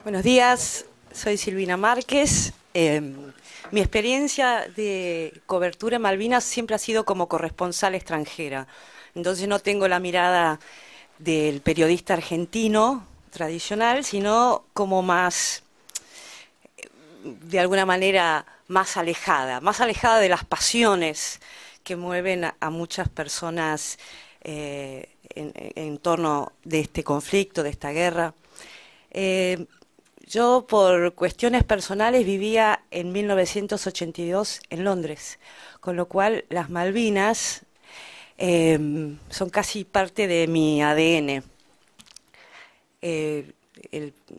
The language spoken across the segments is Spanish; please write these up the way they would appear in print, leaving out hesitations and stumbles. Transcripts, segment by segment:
Buenos días, soy Silvina Márquez. Mi experiencia de cobertura en Malvinas siempre ha sido como corresponsal extranjera. Entonces no tengo la mirada del periodista argentino tradicional, sino como más, de alguna manera, más alejada de las pasiones que mueven a muchas personas en torno de este conflicto, de esta guerra. Eh, yo, por cuestiones personales, vivía en 1982 en Londres, con lo cual las Malvinas son casi parte de mi ADN. Eh,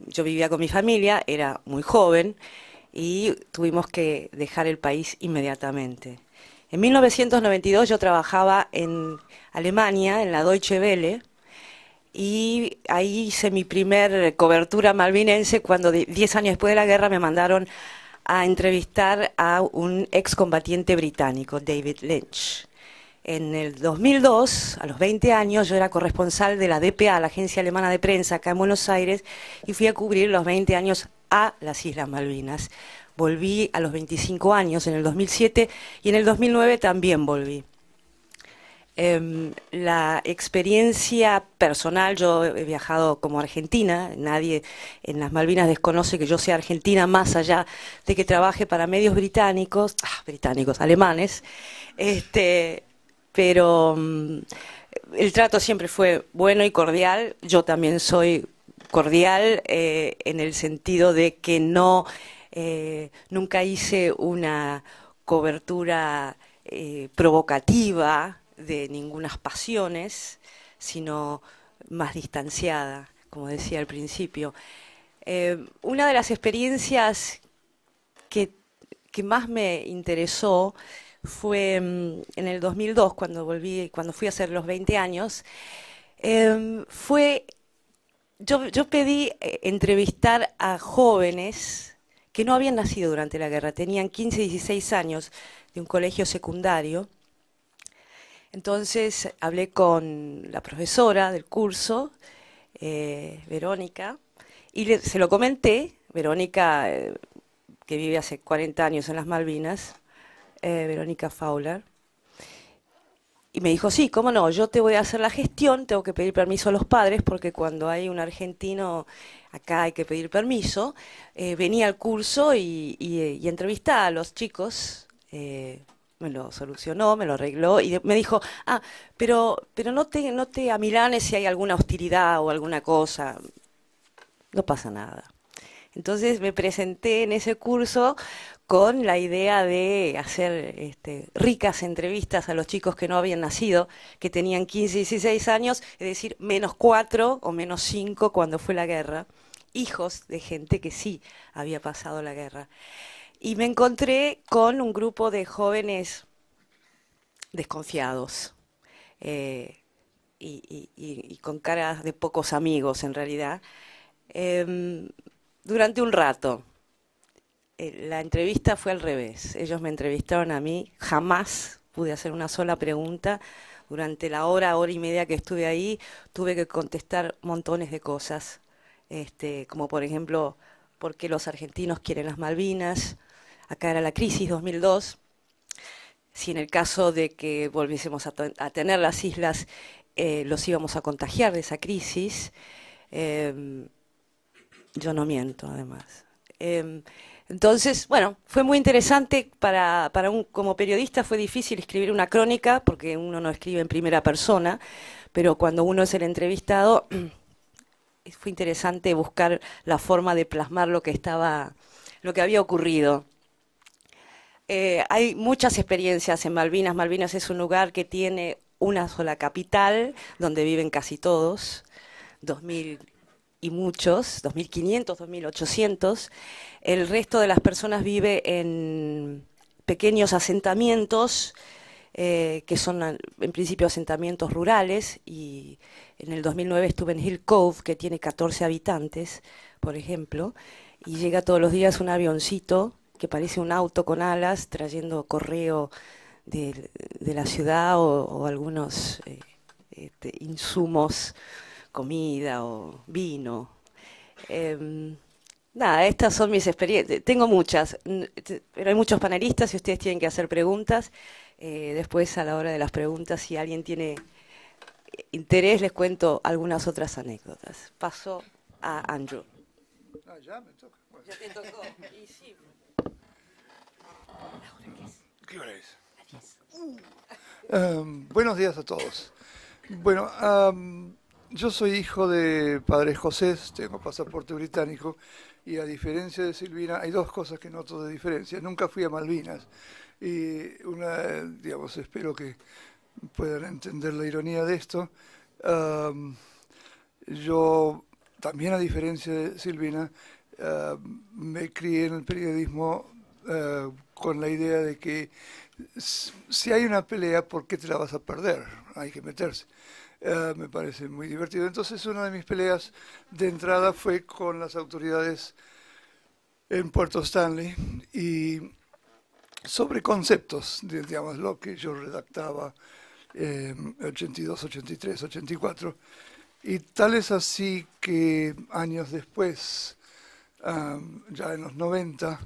yo vivía con mi familia, era muy joven y tuvimos que dejar el país inmediatamente. En 1992 yo trabajaba en Alemania, en la Deutsche Welle, y ahí hice mi primer cobertura malvinense cuando 10 años después de la guerra me mandaron a entrevistar a un excombatiente británico, David Lynch. En el 2002, a los 20 años, yo era corresponsal de la DPA, la Agencia Alemana de Prensa, acá en Buenos Aires, y fui a cubrir los 20 años a las Islas Malvinas. Volví a los 25 años en el 2007 y en el 2009 también volví. La experiencia personal, yo he viajado como argentina, nadie en las Malvinas desconoce que yo sea argentina, más allá de que trabaje para medios británicos, alemanes, este, pero el trato siempre fue bueno y cordial. Yo también soy cordial en el sentido de que nunca hice una cobertura provocativa de ningunas pasiones, sino más distanciada, como decía al principio. Una de las experiencias que, que más me interesó fue en el 2002, cuando fui a hacer los 20 años. Yo pedí entrevistar a jóvenes que no habían nacido durante la guerra, tenían 15, 16 años, de un colegio secundario. Entonces hablé con la profesora del curso, Verónica, y se lo comenté. Verónica, que vive hace 40 años en las Malvinas, Verónica Fowler, y me dijo, sí, cómo no, yo te voy a hacer la gestión, tengo que pedir permiso a los padres, porque cuando hay un argentino acá hay que pedir permiso. Venía al curso y entrevistaba a los chicos. Me lo solucionó, me lo arregló y me dijo, pero no te amilanes si hay alguna hostilidad o alguna cosa, no pasa nada. Entonces me presenté en ese curso con la idea de hacer ricas entrevistas a los chicos que no habían nacido, que tenían 15, 16 años, es decir, -4 o -5 cuando fue la guerra, hijos de gente que sí había pasado la guerra. Y me encontré con un grupo de jóvenes desconfiados, eh, y con caras de pocos amigos en realidad, em, durante un rato. La entrevista fue al revés. Ellos me entrevistaron a mí, jamás pude hacer una sola pregunta. Durante la hora y media que estuve ahí, tuve que contestar montones de cosas, como por ejemplo, ¿por qué los argentinos quieren las Malvinas? Acá era la crisis 2002. Si en el caso de que volviésemos a tener las islas, los íbamos a contagiar de esa crisis. Em, yo no miento, además. Entonces, bueno, fue muy interesante como periodista fue difícil escribir una crónica porque uno no escribe en primera persona, pero cuando uno es el entrevistado, fue interesante buscar la forma de plasmar lo que había ocurrido. Hay muchas experiencias en Malvinas. Malvinas es un lugar que tiene una sola capital, donde viven casi todos, 2000 y muchos, 2500, 2800. El resto de las personas vive en pequeños asentamientos, que son en principio asentamientos rurales, y en el 2009 estuve en Hill Cove, que tiene 14 habitantes, por ejemplo, y llega todos los días un avioncito que parece un auto con alas trayendo correo de la ciudad o algunos insumos, comida o vino. Em, Nada, estas son mis experiencias. Tengo muchas, pero hay muchos panelistas y ustedes tienen que hacer preguntas. Después, a la hora de las preguntas, si alguien tiene interés, les cuento algunas otras anécdotas. Paso a Andrew. Ah, ya me toca. Bueno. Ya te tocó. Y sí. ¿Qué hora es? Buenos días a todos. Bueno, yo soy hijo de padres Josés, tengo pasaporte británico y a diferencia de Silvina, hay dos cosas que noto de diferencia. Nunca fui a Malvinas y digamos, espero que puedan entender la ironía de esto. Am, yo también, a diferencia de Silvina, me crié en el periodismo con la idea de que si hay una pelea, ¿por qué te la vas a perder? Hay que meterse. Me parece muy divertido. Entonces, una de mis peleas de entrada fue con las autoridades en Puerto Stanley y sobre conceptos, digamos, lo que yo redactaba 82, 83, 84. Y tal es así que años después, ya en los 90,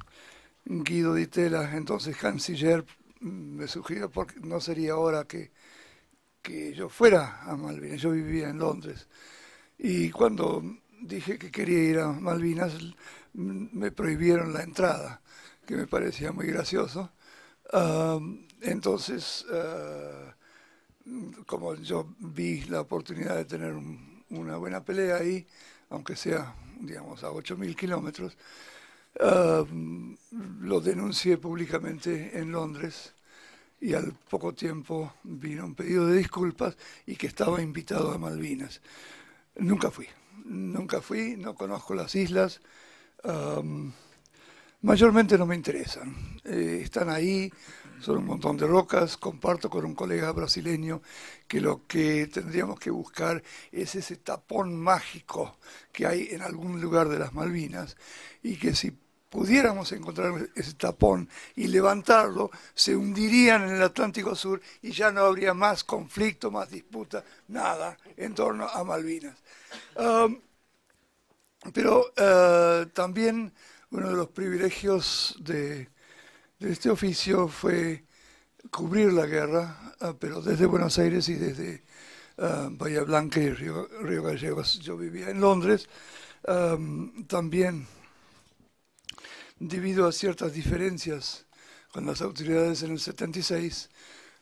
Guido Di Tella, entonces canciller, me sugirió porque no sería hora que yo fuera a Malvinas. Yo vivía en Londres. Y cuando dije que quería ir a Malvinas, me prohibieron la entrada, que me parecía muy gracioso. Entonces, como yo vi la oportunidad de tener una buena pelea ahí, aunque sea, digamos, a 8.000 kilómetros, lo denuncié públicamente en Londres y al poco tiempo vino un pedido de disculpas y que estaba invitado a Malvinas. Nunca fui, nunca fui, no conozco las islas, um, mayormente no me interesan. Están ahí, son un montón de rocas. Comparto con un colega brasileño que lo que tendríamos que buscar es ese tapón mágico que hay en algún lugar de las Malvinas y que si pudiéramos encontrar ese tapón y levantarlo, se hundirían en el Atlántico Sur y ya no habría más conflicto, más disputa, nada en torno a Malvinas. Um, pero también uno de los privilegios de este oficio fue cubrir la guerra, pero desde Buenos Aires y desde Bahía Blanca y Río Gallegos. Yo vivía en Londres. También, debido a ciertas diferencias con las autoridades en el 76,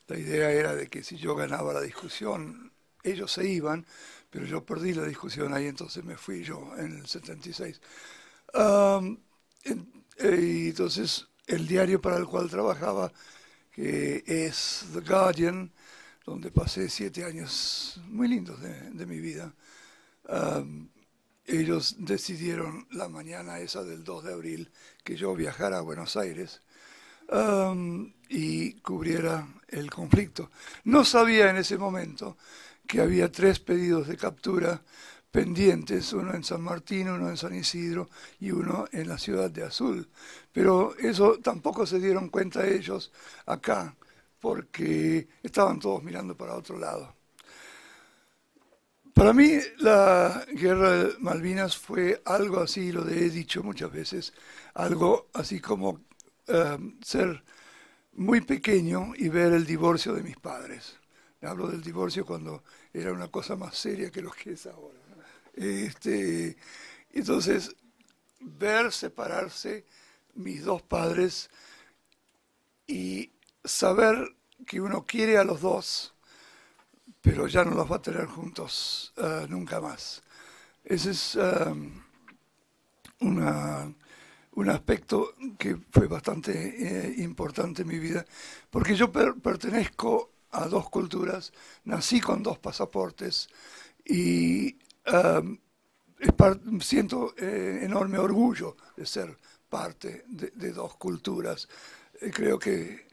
la idea era de que si yo ganaba la discusión, ellos se iban, pero yo perdí la discusión ahí, entonces me fui yo en el 76. Um, y entonces el diario para el cual trabajaba, que es The Guardian, donde pasé 7 años muy lindos de mi vida, um, ellos decidieron la mañana esa del 2 de abril que yo viajara a Buenos Aires y cubriera el conflicto. No sabía en ese momento que había 3 pedidos de captura pendientes, uno en San Martín, uno en San Isidro y uno en la ciudad de Azul. Pero eso tampoco se dieron cuenta ellos acá, porque estaban todos mirando para otro lado. Para mí la guerra de Malvinas fue algo así, lo he dicho muchas veces, algo así como ser muy pequeño y ver el divorcio de mis padres. Hablo del divorcio cuando era una cosa más seria que lo que es ahora, ¿no? Entonces, ver separarse mis dos padres y saber que uno quiere a los dos, pero ya no los va a tener juntos nunca más. Ese es una, un aspecto que fue bastante importante en mi vida, porque yo pertenezco a dos culturas, nací con dos pasaportes y siento enorme orgullo de ser parte de dos culturas. Creo que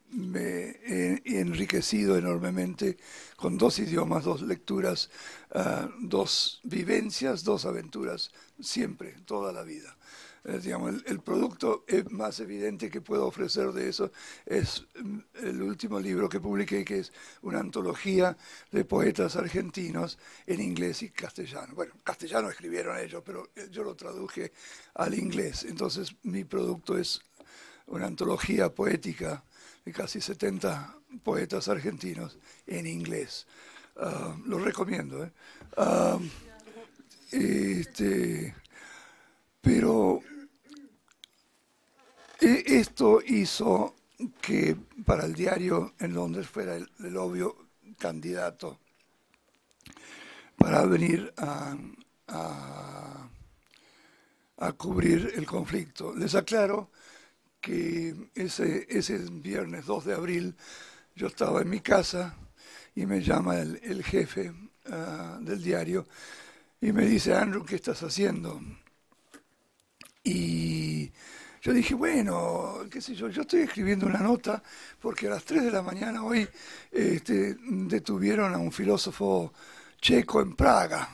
me he enriquecido enormemente con dos idiomas, dos lecturas, dos vivencias, dos aventuras, siempre, toda la vida. digamos, el producto más evidente que puedo ofrecer de eso es el último libro que publiqué, que es una antología de poetas argentinos en inglés y castellano. Bueno, castellano escribieron ellos, pero yo lo traduje al inglés. Entonces mi producto es una antología poética de casi 70 poetas argentinos en inglés. Lo recomiendo. Este, pero esto hizo que para el diario en Londres fuera el obvio candidato para venir a cubrir el conflicto. Les aclaro que ese viernes 2 de abril yo estaba en mi casa y me llama el jefe del diario y me dice: Andrew, ¿qué estás haciendo? Y yo dije, bueno, qué sé yo estoy escribiendo una nota porque a las 3 de la mañana hoy detuvieron a un filósofo checo en Praga.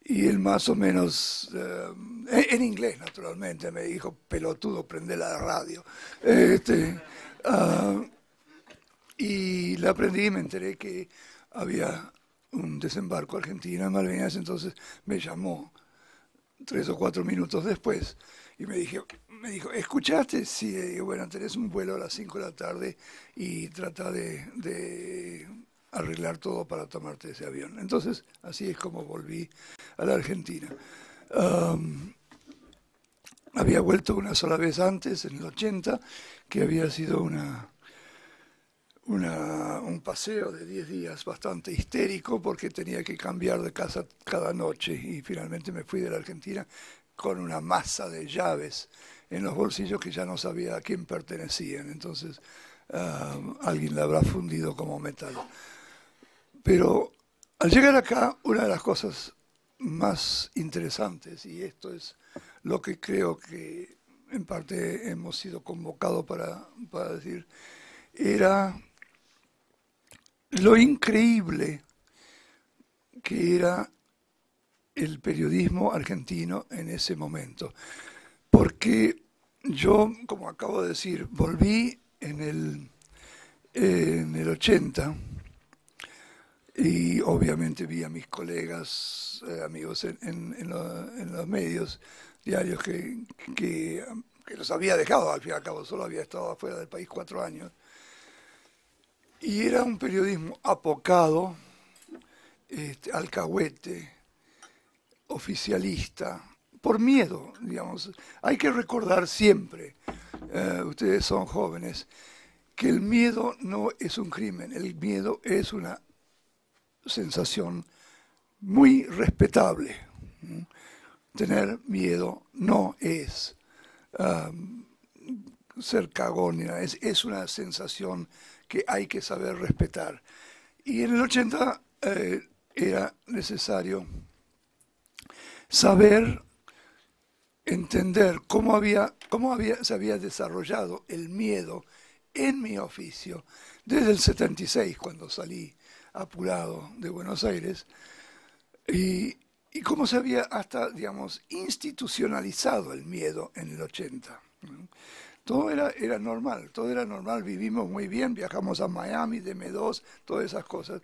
Y él más o menos, en inglés naturalmente, me dijo: pelotudo, prende la radio. Uh, y la aprendí y me enteré que había un desembarco argentino en Malvinas, entonces me llamó 3 o 4 minutos después y me dijo: ¿escuchaste? Sí. Digo, bueno, tenés un vuelo a las 5 de la tarde y trata de arreglar todo para tomarte ese avión. Entonces, así es como volví a la Argentina. Había vuelto una sola vez antes, en el 80, que había sido un paseo de 10 días bastante histérico porque tenía que cambiar de casa cada noche y finalmente me fui de la Argentina con una masa de llaves en los bolsillos que ya no sabía a quién pertenecían. Entonces alguien la habrá fundido como metal. Pero al llegar acá, una de las cosas más interesantes, y esto es lo que creo que en parte hemos sido convocados para decir, era lo increíble que era el periodismo argentino en ese momento. Porque yo, como acabo de decir, volví en el 80 y obviamente vi a mis colegas, amigos en los medios diarios que los había dejado, al fin y al cabo solo había estado afuera del país 4 años. Y era un periodismo apocado, alcahuete, oficialista, por miedo, digamos. Hay que recordar siempre, ustedes son jóvenes, que el miedo no es un crimen, el miedo es una sensación muy respetable. Tener miedo no es ser cagón, es una sensación que hay que saber respetar. Y en el 80 era necesario saber, entender se había desarrollado el miedo en mi oficio desde el 76, cuando salí apurado de Buenos Aires, y cómo se había hasta, digamos, institucionalizado el miedo en el 80. Todo era normal, vivimos muy bien, viajamos a Miami, de M2, todas esas cosas.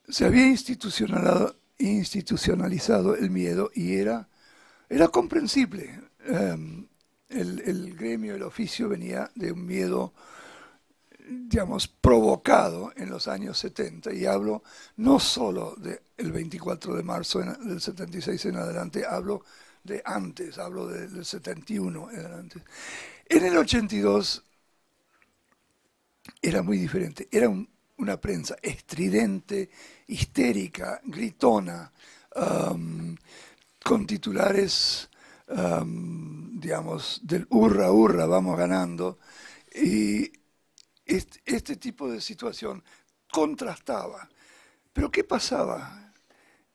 Se había institucionalizado el miedo y era comprensible. El gremio, el oficio venía de un miedo, digamos, provocado en los años 70, y hablo no solo del 24 de marzo del 76 en adelante, hablo de antes, hablo del 71 en adelante. En el 82 era muy diferente, era una prensa estridente, histérica, gritona, con titulares, digamos, del hurra, hurra, vamos ganando, y este tipo de situación contrastaba. Pero ¿qué pasaba?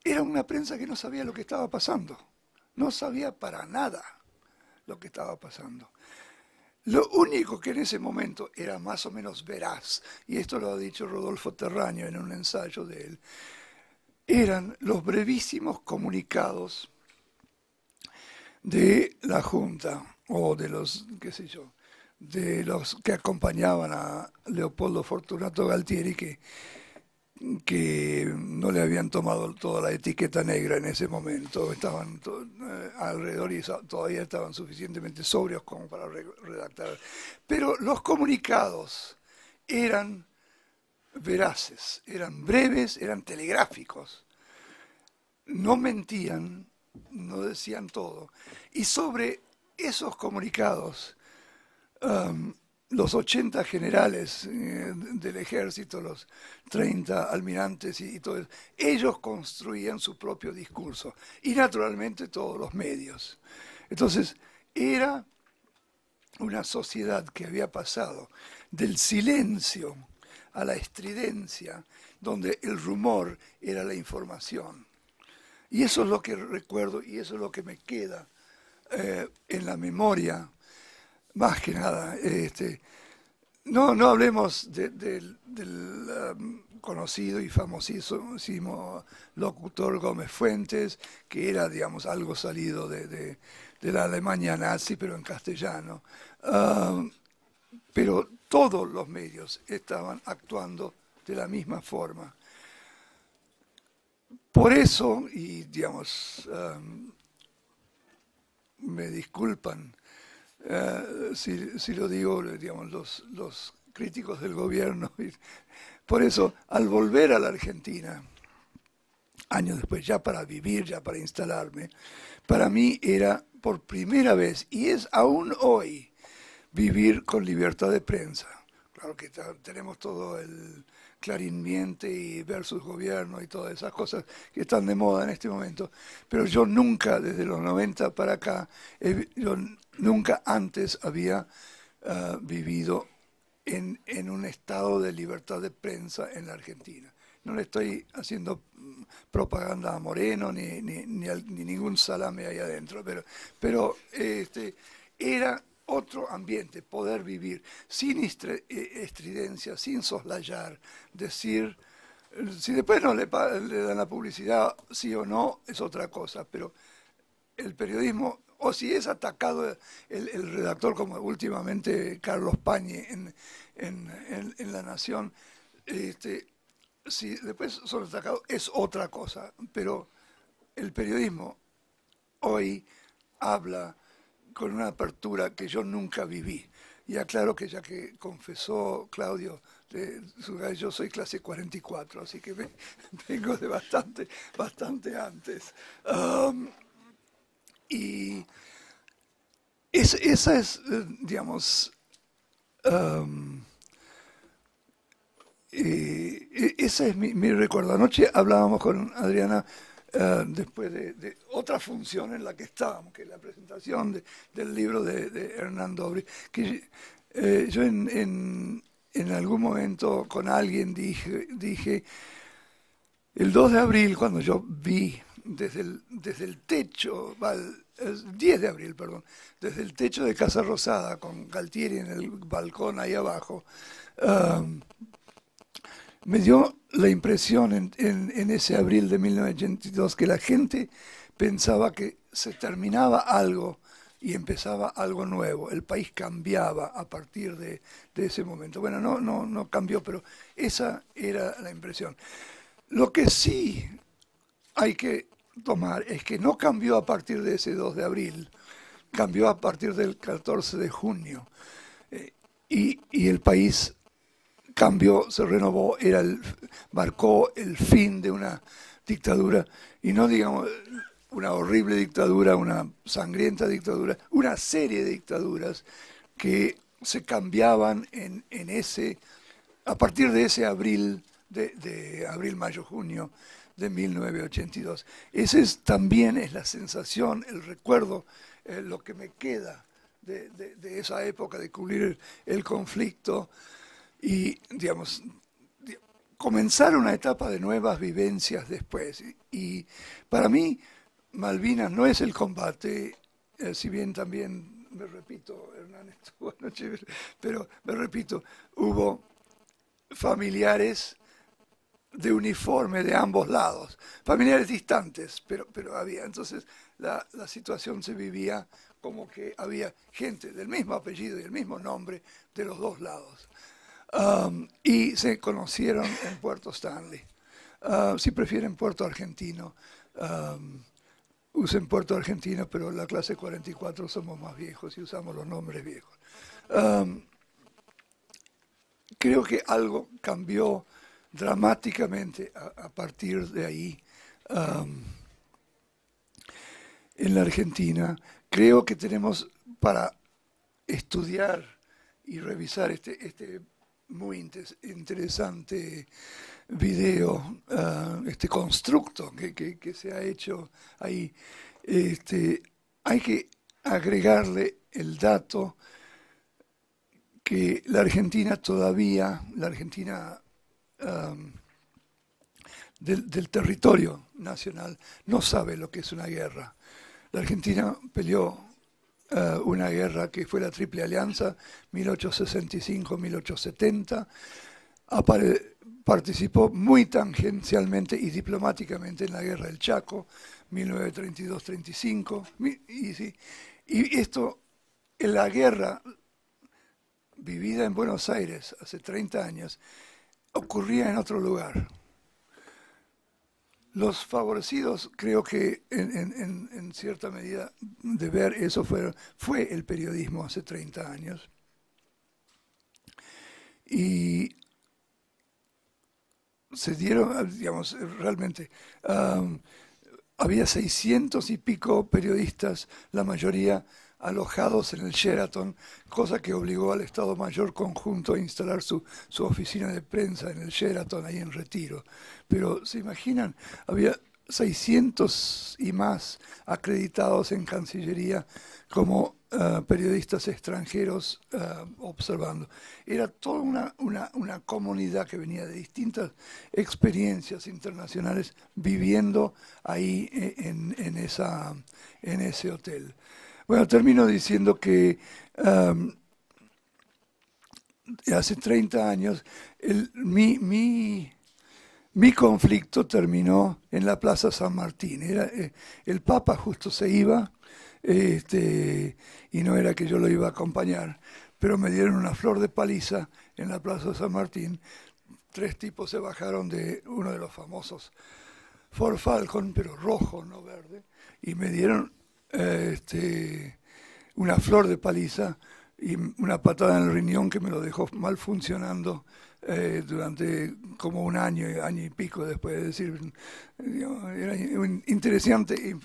Era una prensa que no sabía lo que estaba pasando, no sabía para nada lo que estaba pasando. Lo único que en ese momento era más o menos veraz, y esto lo ha dicho Rodolfo Terraño en un ensayo de él, eran los brevísimos comunicados de la Junta o de los, qué sé yo, de los que acompañaban a Leopoldo Fortunato Galtieri, que no le habían tomado toda la etiqueta negra en ese momento, estaban alrededor y todavía estaban suficientemente sobrios como para redactar. Pero los comunicados eran veraces, eran breves, eran telegráficos, no mentían, no decían todo. Y sobre esos comunicados, los 80 generales del ejército, los 30 almirantes y todo eso, ellos construían su propio discurso y naturalmente todos los medios. Entonces, era una sociedad que había pasado del silencio a la estridencia, donde el rumor era la información. Y eso es lo que recuerdo y eso es lo que me queda en la memoria, más que nada. No hablemos del conocido y famosísimo locutor Gómez Fuentes, que era, digamos, algo salido de la Alemania nazi, pero en castellano. Pero todos los medios estaban actuando de la misma forma. Por eso, y digamos, me disculpan si lo digo, digamos, los críticos del gobierno. Por eso, al volver a la Argentina, años después, ya para vivir, ya para instalarme, para mí era por primera vez, y es aún hoy, vivir con libertad de prensa. Claro que tenemos todo el Clarín miente y versus gobierno y todas esas cosas que están de moda en este momento, pero yo nunca, desde los 90 para acá, yo nunca antes había vivido en un estado de libertad de prensa en la Argentina. No le estoy haciendo propaganda a Moreno ni ningún salame ahí adentro, pero era otro ambiente, poder vivir sin estridencia, sin soslayar, decir, si después no le dan la publicidad, sí o no, es otra cosa, pero el periodismo, o si es atacado el redactor, como últimamente Carlos Pañi en La Nación, si después son atacados, es otra cosa, pero el periodismo hoy habla con una apertura que yo nunca viví. Y aclaro que ya que confesó Claudio, yo soy clase 44, así que vengo de bastante antes. Y esa es, digamos, ese es mi recuerdo. Anoche hablábamos con Adriana después de otra función en la que estábamos, que es la presentación del libro de Hernán Dobri, que yo en algún momento con alguien dije, el 2 de abril, cuando yo vi desde el techo, el 10 de abril, perdón, desde el techo de Casa Rosada, con Galtieri en el balcón ahí abajo, me dio la impresión en ese abril de 1982 que la gente pensaba que se terminaba algo y empezaba algo nuevo. El país cambiaba a partir de ese momento. Bueno, no cambió, pero esa era la impresión. Lo que sí hay que tomar es que no cambió a partir de ese 2 de abril, cambió a partir del 14 de junio. Y el país cambió, se renovó, marcó el fin de una dictadura, y no digamos una horrible dictadura, una sangrienta dictadura, una serie de dictaduras que se cambiaban a partir de ese abril, de abril, mayo, junio de 1982. También es la sensación, el recuerdo, lo que me queda de esa época, de cubrir el conflicto y, digamos, comenzar una etapa de nuevas vivencias después. Y para mí, Malvinas no es el combate, si bien también, me repito, Hernán estuvo anoche, pero me repito, hubo familiares de uniforme de ambos lados, familiares distantes, pero había. Entonces la situación se vivía como que había gente del mismo apellido y el mismo nombre de los dos lados. Y se conocieron en Puerto Stanley. Si prefieren Puerto Argentino, usen Puerto Argentino, pero la clase 44 somos más viejos y usamos los nombres viejos. Creo que algo cambió dramáticamente a partir de ahí en la Argentina. Creo que tenemos para estudiar y revisar este muy interesante video, este constructo que se ha hecho ahí. Hay que agregarle el dato que la Argentina todavía, la Argentina del territorio nacional, no sabe lo que es una guerra. La Argentina peleó una guerra que fue la Triple Alianza, 1865-1870, participó muy tangencialmente y diplomáticamente en la Guerra del Chaco, 1932-35, y esto, en la guerra vivida en Buenos Aires hace 30 años, ocurría en otro lugar. Los favorecidos, creo que en cierta medida de ver eso fue el periodismo hace 30 años. Y se dieron, digamos, realmente, había 600 y pico periodistas, la mayoría alojados en el Sheraton, cosa que obligó al Estado Mayor Conjunto a instalar su oficina de prensa en el Sheraton, ahí en Retiro. Pero, ¿se imaginan? Había 600 y más acreditados en Cancillería como periodistas extranjeros observando. Era toda una comunidad que venía de distintas experiencias internacionales viviendo ahí en ese hotel. Bueno, termino diciendo que hace 30 años mi conflicto terminó en la Plaza San Martín. El Papa justo se iba, y no era que yo lo iba a acompañar, pero me dieron una flor de paliza en la Plaza San Martín. 3 tipos se bajaron de uno de los famosos Ford Falcon, pero rojo, no verde, y me dieron una flor de paliza y una patada en el riñón que me lo dejó mal funcionando durante como un año y pico después. Es decir, era una interesante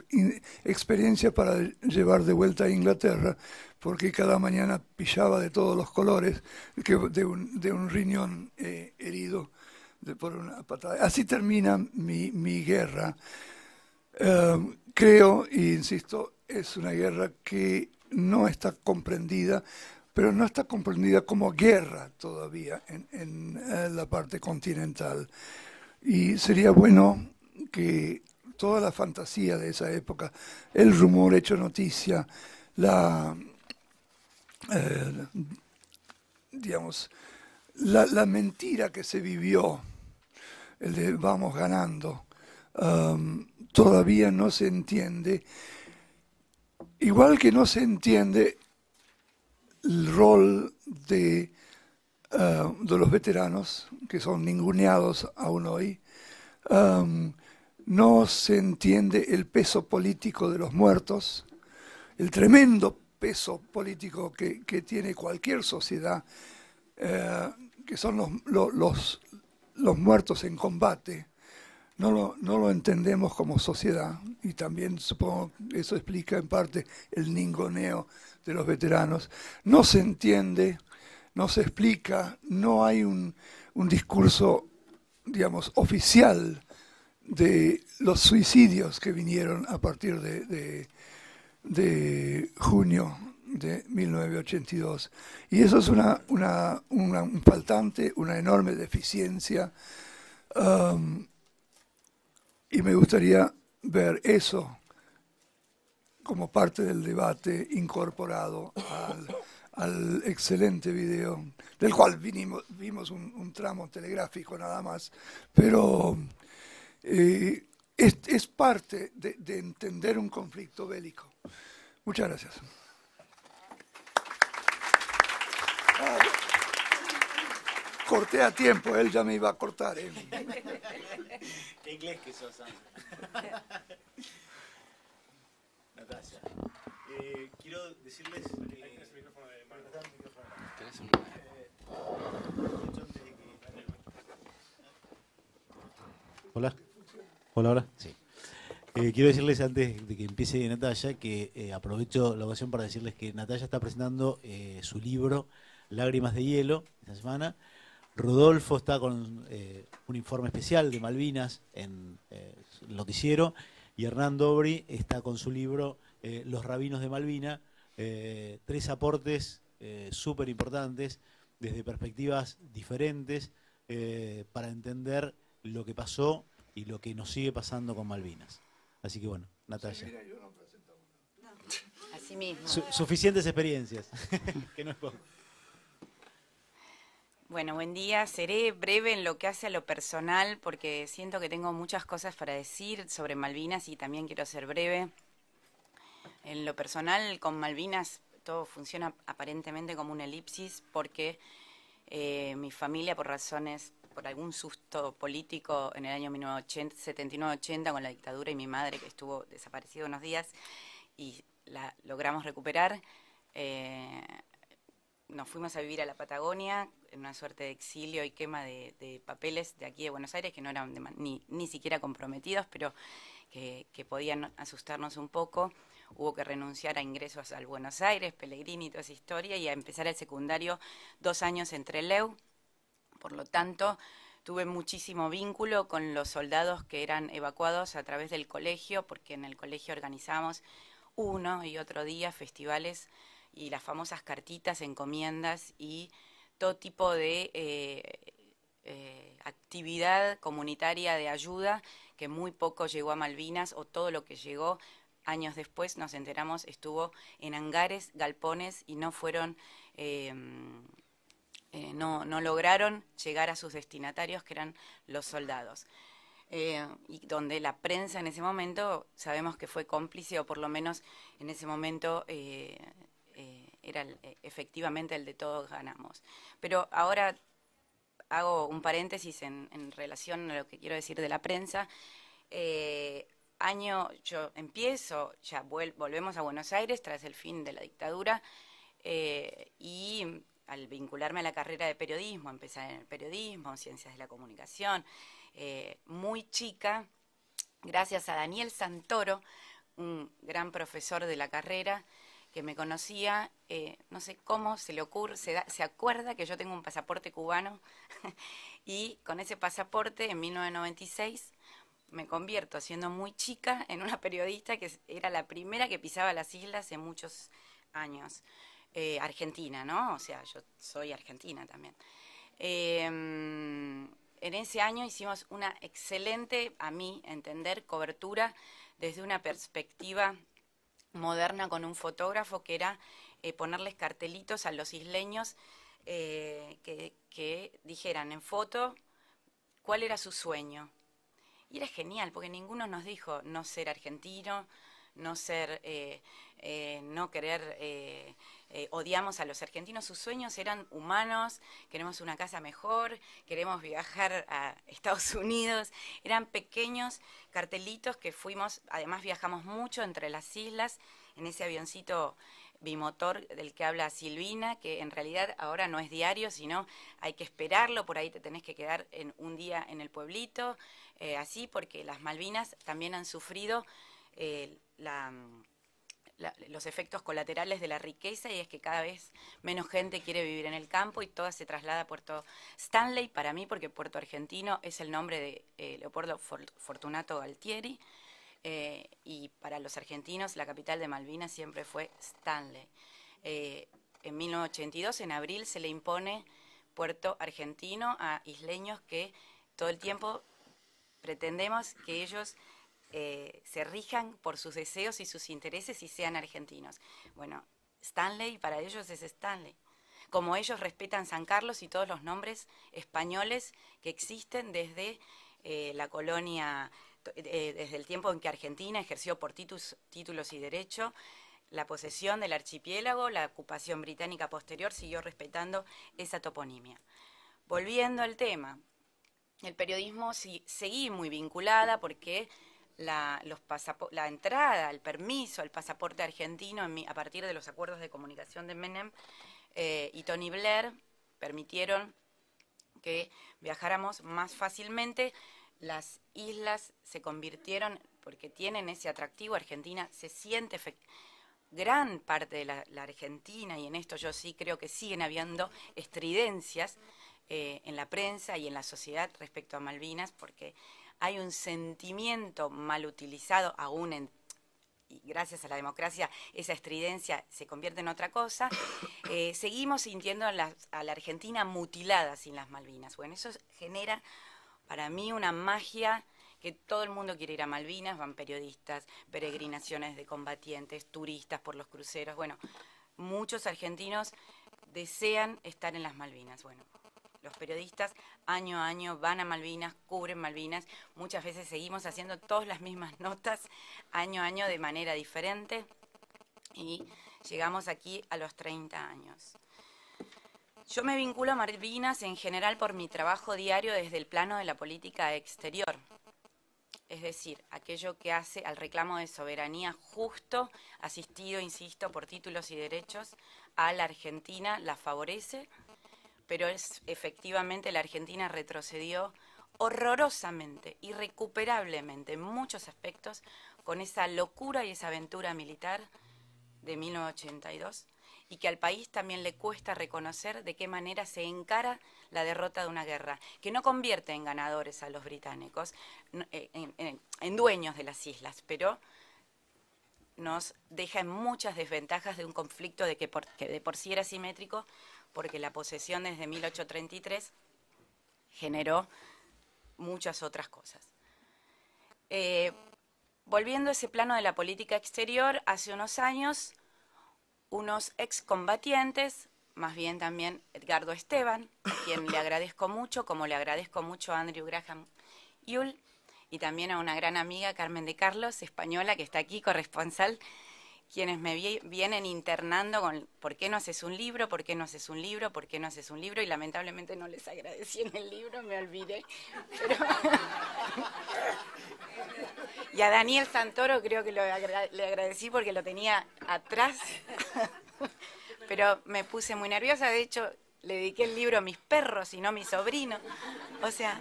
experiencia para llevar de vuelta a Inglaterra, porque cada mañana pillaba de todos los colores de un riñón herido por una patada. Así termina mi guerra. Creo, e insisto, es una guerra que no está comprendida, pero no está comprendida como guerra todavía en la parte continental. Y sería bueno que toda la fantasía de esa época, el rumor hecho noticia, digamos, la mentira que se vivió, el de vamos ganando, todavía no se entiende, igual que no se entiende el rol de los veteranos, que son ninguneados aún hoy. No se entiende el peso político de los muertos, el tremendo peso político que tiene cualquier sociedad, que son los muertos en combate. No lo entendemos como sociedad, y también supongo que eso explica en parte el ninguneo de los veteranos. No se entiende, no se explica, no hay un discurso, digamos, oficial de los suicidios que vinieron a partir de junio de 1982. Y eso es un faltante, una enorme deficiencia. Y me gustaría ver eso como parte del debate incorporado al excelente video, del cual vimos un tramo telegráfico nada más, pero es parte de entender un conflicto bélico. Muchas gracias. Corté a tiempo, él ya me iba a cortar. Qué inglés que sos, Sandra. Natalia, quiero decirles... ¿Tienes el micrófono de mano? ¿Tenés un... Hola. Hola, hola. Sí. Quiero decirles antes de que empiece Natalia que aprovecho la ocasión para decirles que Natalia está presentando su libro Lágrimas de Hielo esta semana. Rodolfo está con un informe especial de Malvinas en el noticiero y Hernán Dobri está con su libro Los Rabinos de Malvina. 3 aportes súper importantes desde perspectivas diferentes para entender lo que pasó y lo que nos sigue pasando con Malvinas. Así que bueno, Natalia. Así mismo. Suficientes experiencias, que no es poco. Bueno, buen día. Seré breve en lo que hace a lo personal porque siento que tengo muchas cosas para decir sobre Malvinas y también quiero ser breve. En lo personal, con Malvinas todo funciona aparentemente como una elipsis porque mi familia, por algún susto político en el año 1979-80 con la dictadura y mi madre que estuvo desaparecida unos días y la logramos recuperar, nos fuimos a vivir a la Patagonia en una suerte de exilio y quema de papeles de aquí de Buenos Aires que no eran ni siquiera comprometidos, pero que podían asustarnos un poco. Hubo que renunciar a ingresos al Buenos Aires, Pellegrini y toda esa historia, y a empezar el secundario 2 años en Trelew. Por lo tanto, tuve muchísimo vínculo con los soldados que eran evacuados a través del colegio, porque en el colegio organizamos uno y otro día festivales y las famosas cartitas, encomiendas y todo tipo de actividad comunitaria de ayuda que muy poco llegó a Malvinas, o todo lo que llegó años después, nos enteramos, estuvo en hangares, galpones y no fueron... no lograron llegar a sus destinatarios, que eran los soldados. Y donde la prensa en ese momento sabemos que fue cómplice, o por lo menos en ese momento era efectivamente el de todos ganamos. Pero ahora hago un paréntesis en relación a lo que quiero decir de la prensa. Yo empiezo, ya volvemos a Buenos Aires tras el fin de la dictadura, y al vincularme a la carrera de periodismo, empezar en el periodismo, ciencias de la comunicación, muy chica, gracias a Daniel Santoro, un gran profesor de la carrera que me conocía, no sé cómo se le ocurre, se acuerda que yo tengo un pasaporte cubano y con ese pasaporte en 1996 me convierto, siendo muy chica, en una periodista que era la primera que pisaba las islas en muchos años. Argentina, ¿no? O sea, yo soy argentina también. En ese año hicimos una excelente, a mi entender, cobertura desde una perspectiva moderna con un fotógrafo, que era ponerles cartelitos a los isleños que dijeran en foto cuál era su sueño. Y era genial, porque ninguno nos dijo no ser argentino, no querer, odiamos a los argentinos. Sus sueños eran humanos, queremos una casa mejor, queremos viajar a Estados Unidos. Eran pequeños cartelitos que fuimos, además viajamos mucho entre las islas, en ese avioncito bimotor del que habla Silvina, que en realidad ahora no es diario, sino hay que esperarlo, por ahí te tenés que quedar un día en el pueblito, así, porque las Malvinas también han sufrido los efectos colaterales de la riqueza, y es que cada vez menos gente quiere vivir en el campo y toda se traslada a Puerto Stanley, para mí, porque Puerto Argentino es el nombre de Leopoldo Fortunato Galtieri, y para los argentinos la capital de Malvinas siempre fue Stanley. En 1982, en abril, se le impone Puerto Argentino a isleños que todo el tiempo pretendemos que ellos se rijan por sus deseos y sus intereses y sean argentinos. Bueno, Stanley para ellos es Stanley. Como ellos respetan San Carlos y todos los nombres españoles que existen desde la colonia, desde el tiempo en que Argentina ejerció por títulos y derecho la posesión del archipiélago, la ocupación británica posterior siguió respetando esa toponimia. Volviendo al tema, el periodismo seguí muy vinculada porque la entrada, el permiso, el pasaporte argentino a partir de los acuerdos de comunicación de Menem y Tony Blair permitieron que viajáramos más fácilmente. Las islas se convirtieron, porque tienen ese atractivo, Argentina se siente, gran parte de la Argentina, y en esto yo sí creo que siguen habiendo estridencias en la prensa y en la sociedad respecto a Malvinas, porque hay un sentimiento mal utilizado aún y gracias a la democracia esa estridencia se convierte en otra cosa. Seguimos sintiendo a la Argentina mutilada sin las Malvinas. Bueno, eso genera para mí una magia, que todo el mundo quiere ir a Malvinas, van periodistas, peregrinaciones de combatientes, turistas por los cruceros. Bueno, muchos argentinos desean estar en las Malvinas. Bueno, los periodistas año a año van a Malvinas, cubren Malvinas, muchas veces seguimos haciendo todas las mismas notas año a año de manera diferente y llegamos aquí a los 30 años. Yo me vinculo a Malvinas en general por mi trabajo diario desde el plano de la política exterior, es decir, aquello que hace al reclamo de soberanía justo, asistido, insisto, por títulos y derechos, a la Argentina la favorece, pero efectivamente la Argentina retrocedió horrorosamente, irrecuperablemente en muchos aspectos con esa locura y esa aventura militar de 1982 y que al país también le cuesta reconocer de qué manera se encara la derrota de una guerra, que no convierte en ganadores a los británicos, en dueños de las islas, pero nos deja en muchas desventajas de un conflicto que de por sí era simétrico, porque la posesión desde 1833 generó muchas otras cosas. Volviendo a ese plano de la política exterior, hace unos años, unos excombatientes, más bien también Edgardo Esteban, a quien le agradezco mucho, como le agradezco mucho a Andrew Graham Yule, y también a una gran amiga, Carmen de Carlos, española, que está aquí, corresponsal, quienes me vienen internando con ¿por qué no haces un libro? ¿Por qué no haces un libro? ¿Por qué no haces un libro? Y lamentablemente no les agradecí en el libro, me olvidé. Pero y a Daniel Santoro creo que le agradecí porque lo tenía atrás, pero me puse muy nerviosa. De hecho, le dediqué el libro a mis perros y no a mi sobrino. O sea...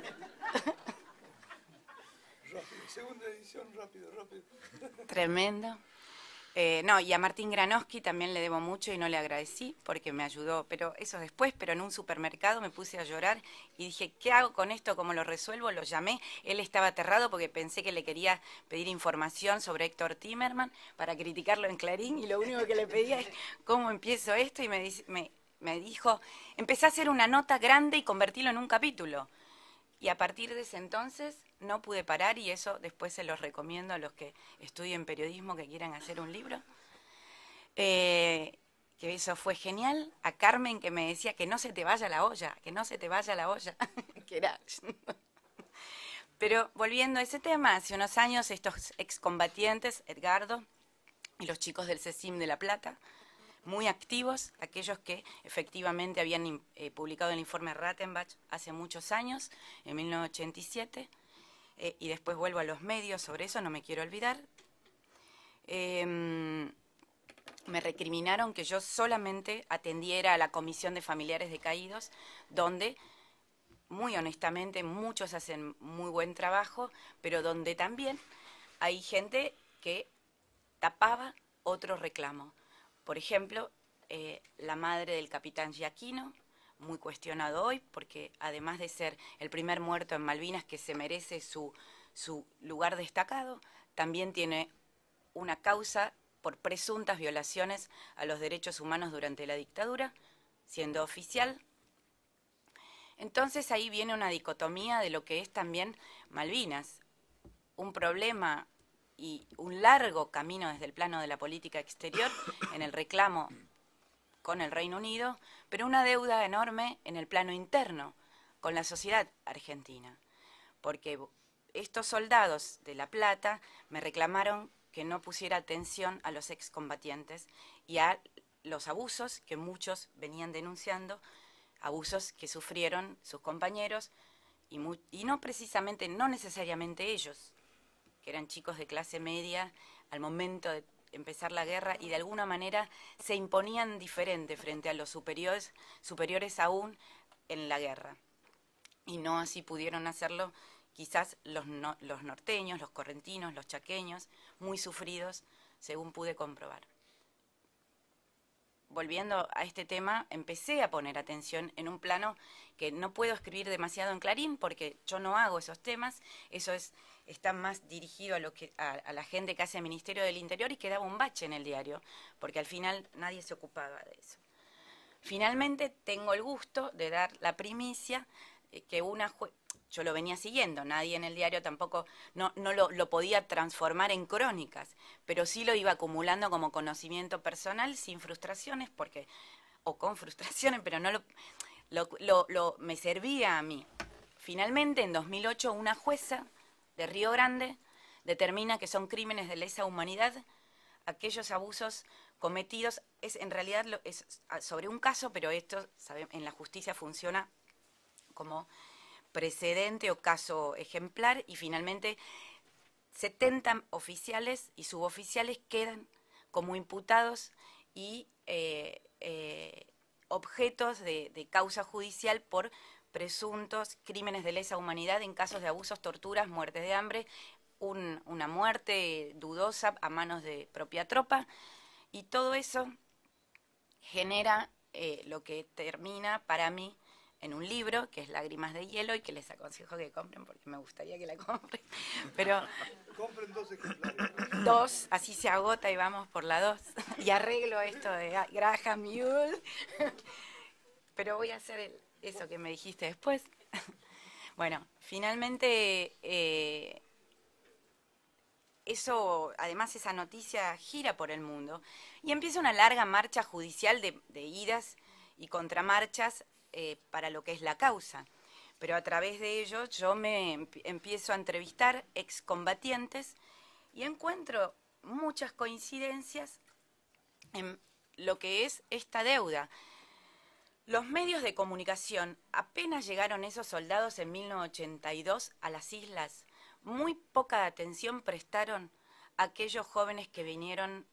Rápido, segunda edición, rápido. Tremendo. No, y a Martín Granowski también le debo mucho y no le agradecí porque me ayudó, pero eso después, pero en un supermercado me puse a llorar y dije, ¿qué hago con esto? ¿Cómo lo resuelvo? Lo llamé, él estaba aterrado porque pensé que le quería pedir información sobre Héctor Timerman para criticarlo en Clarín y lo único que le pedía es, ¿cómo empiezo esto? Y me dijo, empecé a hacer una nota grande y convertirlo en un capítulo. Y a partir de ese entonces no pude parar y eso después se los recomiendo a los que estudien periodismo que quieran hacer un libro. Que eso fue genial. A Carmen que me decía que no se te vaya la olla, que no se te vaya la olla. Que era... Pero volviendo a ese tema, hace unos años estos excombatientes, Edgardo y los chicos del CECIM de La Plata, muy activos, aquellos que efectivamente habían publicado el informe Rattenbach hace muchos años, en 1987, y después vuelvo a los medios sobre eso, no me quiero olvidar. Me recriminaron que yo solamente atendiera a la Comisión de Familiares de Caídos, donde, muy honestamente, muchos hacen muy buen trabajo, pero donde también hay gente que tapaba otro reclamo. Por ejemplo, la madre del capitán Giaquino, muy cuestionado hoy, porque además de ser el primer muerto en Malvinas que se merece su lugar destacado, también tiene una causa por presuntas violaciones a los derechos humanos durante la dictadura, siendo oficial. Entonces ahí viene una dicotomía de lo que es también Malvinas, un problema y un largo camino desde el plano de la política exterior en el reclamo con el Reino Unido, pero una deuda enorme en el plano interno, con la sociedad argentina, porque estos soldados de La Plata me reclamaron que no pusiera atención a los excombatientes y a los abusos que muchos venían denunciando, abusos que sufrieron sus compañeros y no precisamente, no necesariamente ellos, que eran chicos de clase media al momento de empezar la guerra y de alguna manera se imponían diferente frente a los superiores aún en la guerra. Y no así pudieron hacerlo quizás los norteños, los correntinos, los chaqueños, muy sufridos, según pude comprobar. Volviendo a este tema, empecé a poner atención en un plano que no puedo escribir demasiado en Clarín porque yo no hago esos temas, eso está más dirigido a la gente que hace Ministerio del Interior y quedaba un bache en el diario, porque al final nadie se ocupaba de eso. Finalmente tengo el gusto de dar la primicia que yo lo venía siguiendo, nadie en el diario tampoco, no lo podía transformar en crónicas, pero sí lo iba acumulando como conocimiento personal, sin frustraciones, o con frustraciones, pero no me servía a mí. Finalmente, en 2008, una jueza de Río Grande determina que son crímenes de lesa humanidad aquellos abusos cometidos, en realidad es sobre un caso, pero esto en la justicia funciona como precedente o caso ejemplar, y finalmente 70 oficiales y suboficiales quedan como imputados y objetos de causa judicial por presuntos crímenes de lesa humanidad en casos de abusos, torturas, muertes de hambre, una muerte dudosa a manos de propia tropa, y todo eso genera lo que termina para mí en un libro que es Lágrimas de Hielo, y que les aconsejo que compren porque me gustaría que la compren, pero compren 2 ejemplares. 2, así se agota y vamos por la 2 y arreglo esto de Graham Mule, pero voy a hacer eso que me dijiste después. Bueno, finalmente eso, además esa noticia gira por el mundo y empieza una larga marcha judicial de idas y contramarchas para lo que es la causa. Pero a través de ello yo me empiezo a entrevistar excombatientes y encuentro muchas coincidencias en lo que es esta deuda. Los medios de comunicación, apenas llegaron esos soldados en 1982 a las islas, muy poca atención prestaron a aquellos jóvenes que vinieron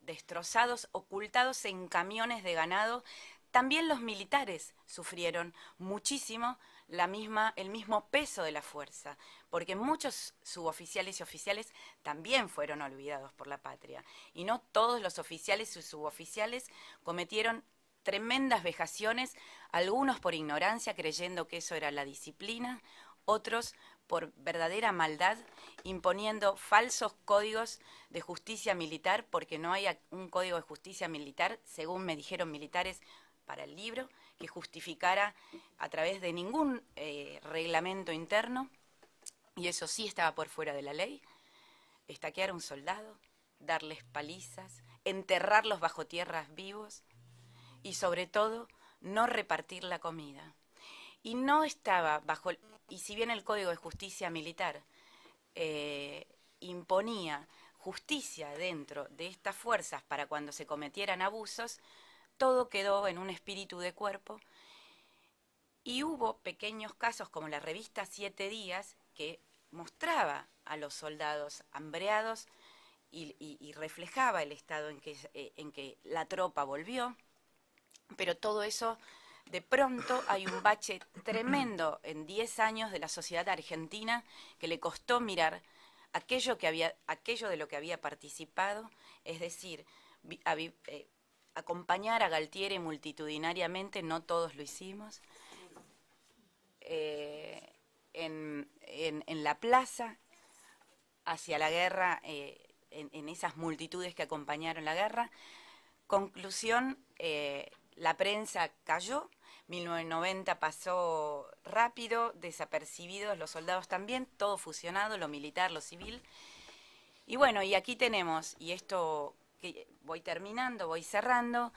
destrozados, ocultados en camiones de ganado. También los militares sufrieron muchísimo el mismo peso de la fuerza, porque muchos suboficiales y oficiales también fueron olvidados por la patria, y no todos los oficiales y suboficiales cometieron tremendas vejaciones, algunos por ignorancia creyendo que eso era la disciplina, otros por verdadera maldad, imponiendo falsos códigos de justicia militar, porque no hay un código de justicia militar, según me dijeron militares, para el libro, que justificara a través de ningún reglamento interno, y eso sí estaba por fuera de la ley, estaquear a un soldado, darles palizas, enterrarlos bajo tierras vivos, y sobre todo, no repartir la comida. Y no estaba y si bien el Código de Justicia Militar imponía justicia dentro de estas fuerzas para cuando se cometieran abusos, todo quedó en un espíritu de cuerpo, y hubo pequeños casos como la revista 7 Días que mostraba a los soldados hambreados y reflejaba el estado en que la tropa volvió, pero todo eso, de pronto hay un bache tremendo en 10 años de la sociedad argentina que le costó mirar aquello de lo que había participado, es decir, acompañar a Galtieri multitudinariamente, no todos lo hicimos, en la plaza, hacia la guerra, en esas multitudes que acompañaron la guerra. Conclusión, la prensa cayó, 1990 pasó rápido, desapercibidos los soldados también, todo fusionado, lo militar, lo civil. Y bueno, y aquí tenemos, y esto que voy terminando, voy cerrando,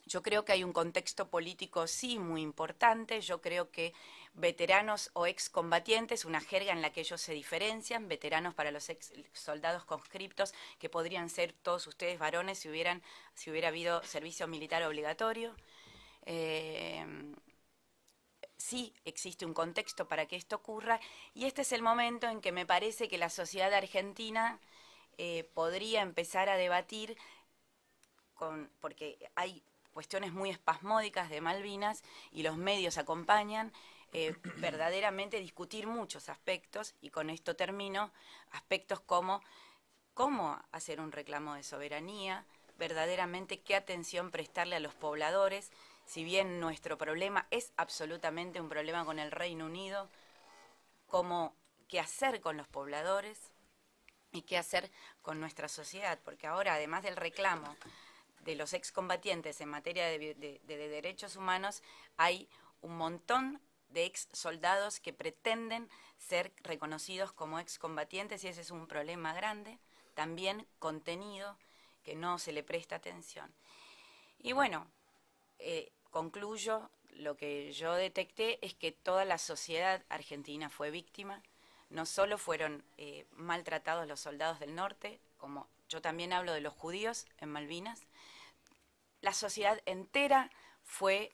Yo creo que hay un contexto político, sí, muy importante. Yo creo que veteranos o excombatientes, una jerga en la que ellos se diferencian, veteranos para los ex soldados conscriptos, que podrían ser todos ustedes varones si hubiera habido servicio militar obligatorio. Sí existe un contexto para que esto ocurra, y este es el momento en que me parece que la sociedad argentina podría empezar a debatir, porque hay cuestiones muy espasmódicas de Malvinas y los medios acompañan, verdaderamente discutir muchos aspectos, y con esto termino, aspectos como cómo hacer un reclamo de soberanía, verdaderamente qué atención prestarle a los pobladores, si bien nuestro problema es absolutamente un problema con el Reino Unido, qué hacer con los pobladores y qué hacer con nuestra sociedad, porque ahora, además del reclamo de los excombatientes en materia de derechos humanos, hay un montón de ex soldados que pretenden ser reconocidos como excombatientes, y ese es un problema grande, también contenido, que no se le presta atención. Y bueno, concluyo, lo que yo detecté es que toda la sociedad argentina fue víctima. No solo fueron maltratados los soldados del norte, como yo también hablo de los judíos en Malvinas. La sociedad entera fue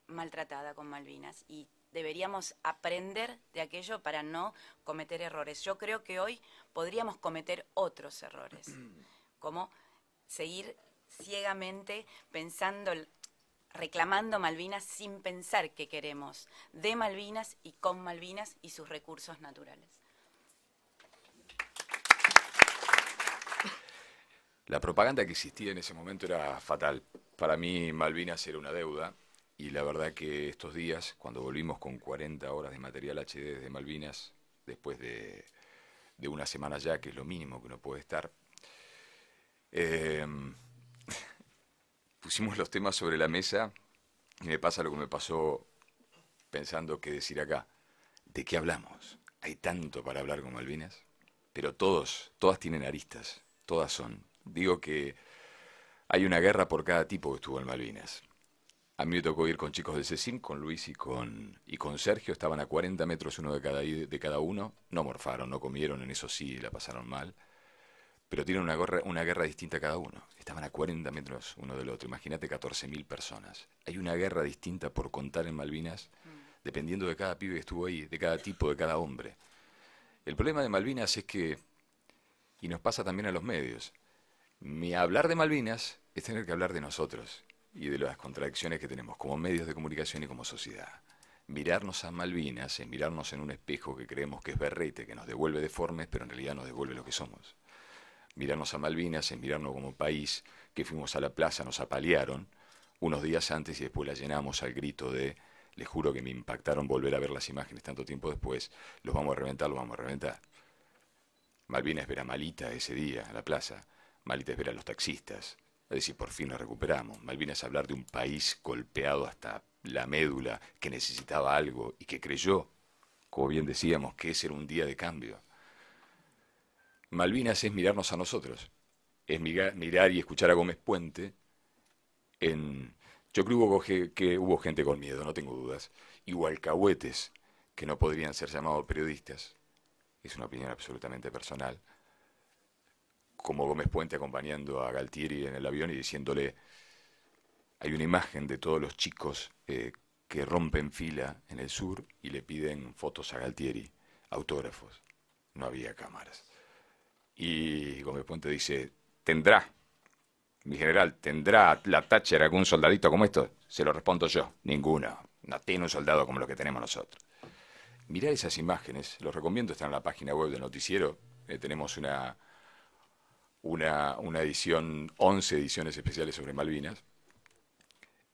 maltratada con Malvinas, y deberíamos aprender de aquello para no cometer errores. Yo creo que hoy podríamos cometer otros errores, como seguir ciegamente pensando, reclamando Malvinas sin pensar qué queremos de Malvinas y con Malvinas y sus recursos naturales. La propaganda que existía en ese momento era fatal. Para mí Malvinas era una deuda, y la verdad que estos días, cuando volvimos con 40 horas de material HD desde Malvinas, después de una semana ya, que es lo mínimo que uno puede estar, pusimos los temas sobre la mesa y me pasa lo que me pasó pensando qué decir acá. ¿De qué hablamos? Hay tanto para hablar con Malvinas, pero todas tienen aristas, todas son. Digo que hay una guerra por cada tipo que estuvo en Malvinas. A mí me tocó ir con chicos del CECIM, con Luis y con Sergio, estaban a 40 metros uno de cada uno, no morfaron, no comieron, en eso sí la pasaron mal, pero tienen una guerra distinta cada uno. Estaban a 40 metros uno del otro, imagínate 14.000 personas. Hay una guerra distinta por contar en Malvinas, dependiendo de cada pibe que estuvo ahí, de cada tipo, de cada hombre. El problema de Malvinas es que, y nos pasa también a los medios, hablar de Malvinas es tener que hablar de nosotros y de las contradicciones que tenemos como medios de comunicación y como sociedad. Mirarnos a Malvinas es mirarnos en un espejo que creemos que es berrete, que nos devuelve deformes, pero en realidad nos devuelve lo que somos. Mirarnos a Malvinas es mirarnos como país, que fuimos a la plaza, nos apalearon unos días antes y después la llenamos al grito de, les juro que me impactaron volver a ver las imágenes tanto tiempo después, los vamos a reventar, los vamos a reventar. Malvinas es ver a Malita ese día en la plaza, Malita es ver a los taxistas, es decir, por fin nos recuperamos. Malvinas es hablar de un país golpeado hasta la médula, que necesitaba algo y que creyó, como bien decíamos, que ese era un día de cambio. Malvinas es mirarnos a nosotros, es mirar y escuchar a Gómez Puente yo creo que hubo gente con miedo, no tengo dudas, y hubo alcahuetes que no podrían ser llamados periodistas, es una opinión absolutamente personal, como Gómez Puente acompañando a Galtieri en el avión y diciéndole, hay una imagen de todos los chicos que rompen fila en el sur y le piden fotos a Galtieri, autógrafos, no había cámaras. Y Gómez Puente dice, mi general, ¿tendrá la Thatcher algún soldadito como esto? Se lo respondo yo, ninguno, no tiene un soldado como lo que tenemos nosotros. Mirá esas imágenes, los recomiendo, están en la página web del noticiero, tenemos una edición, 11 ediciones especiales sobre Malvinas,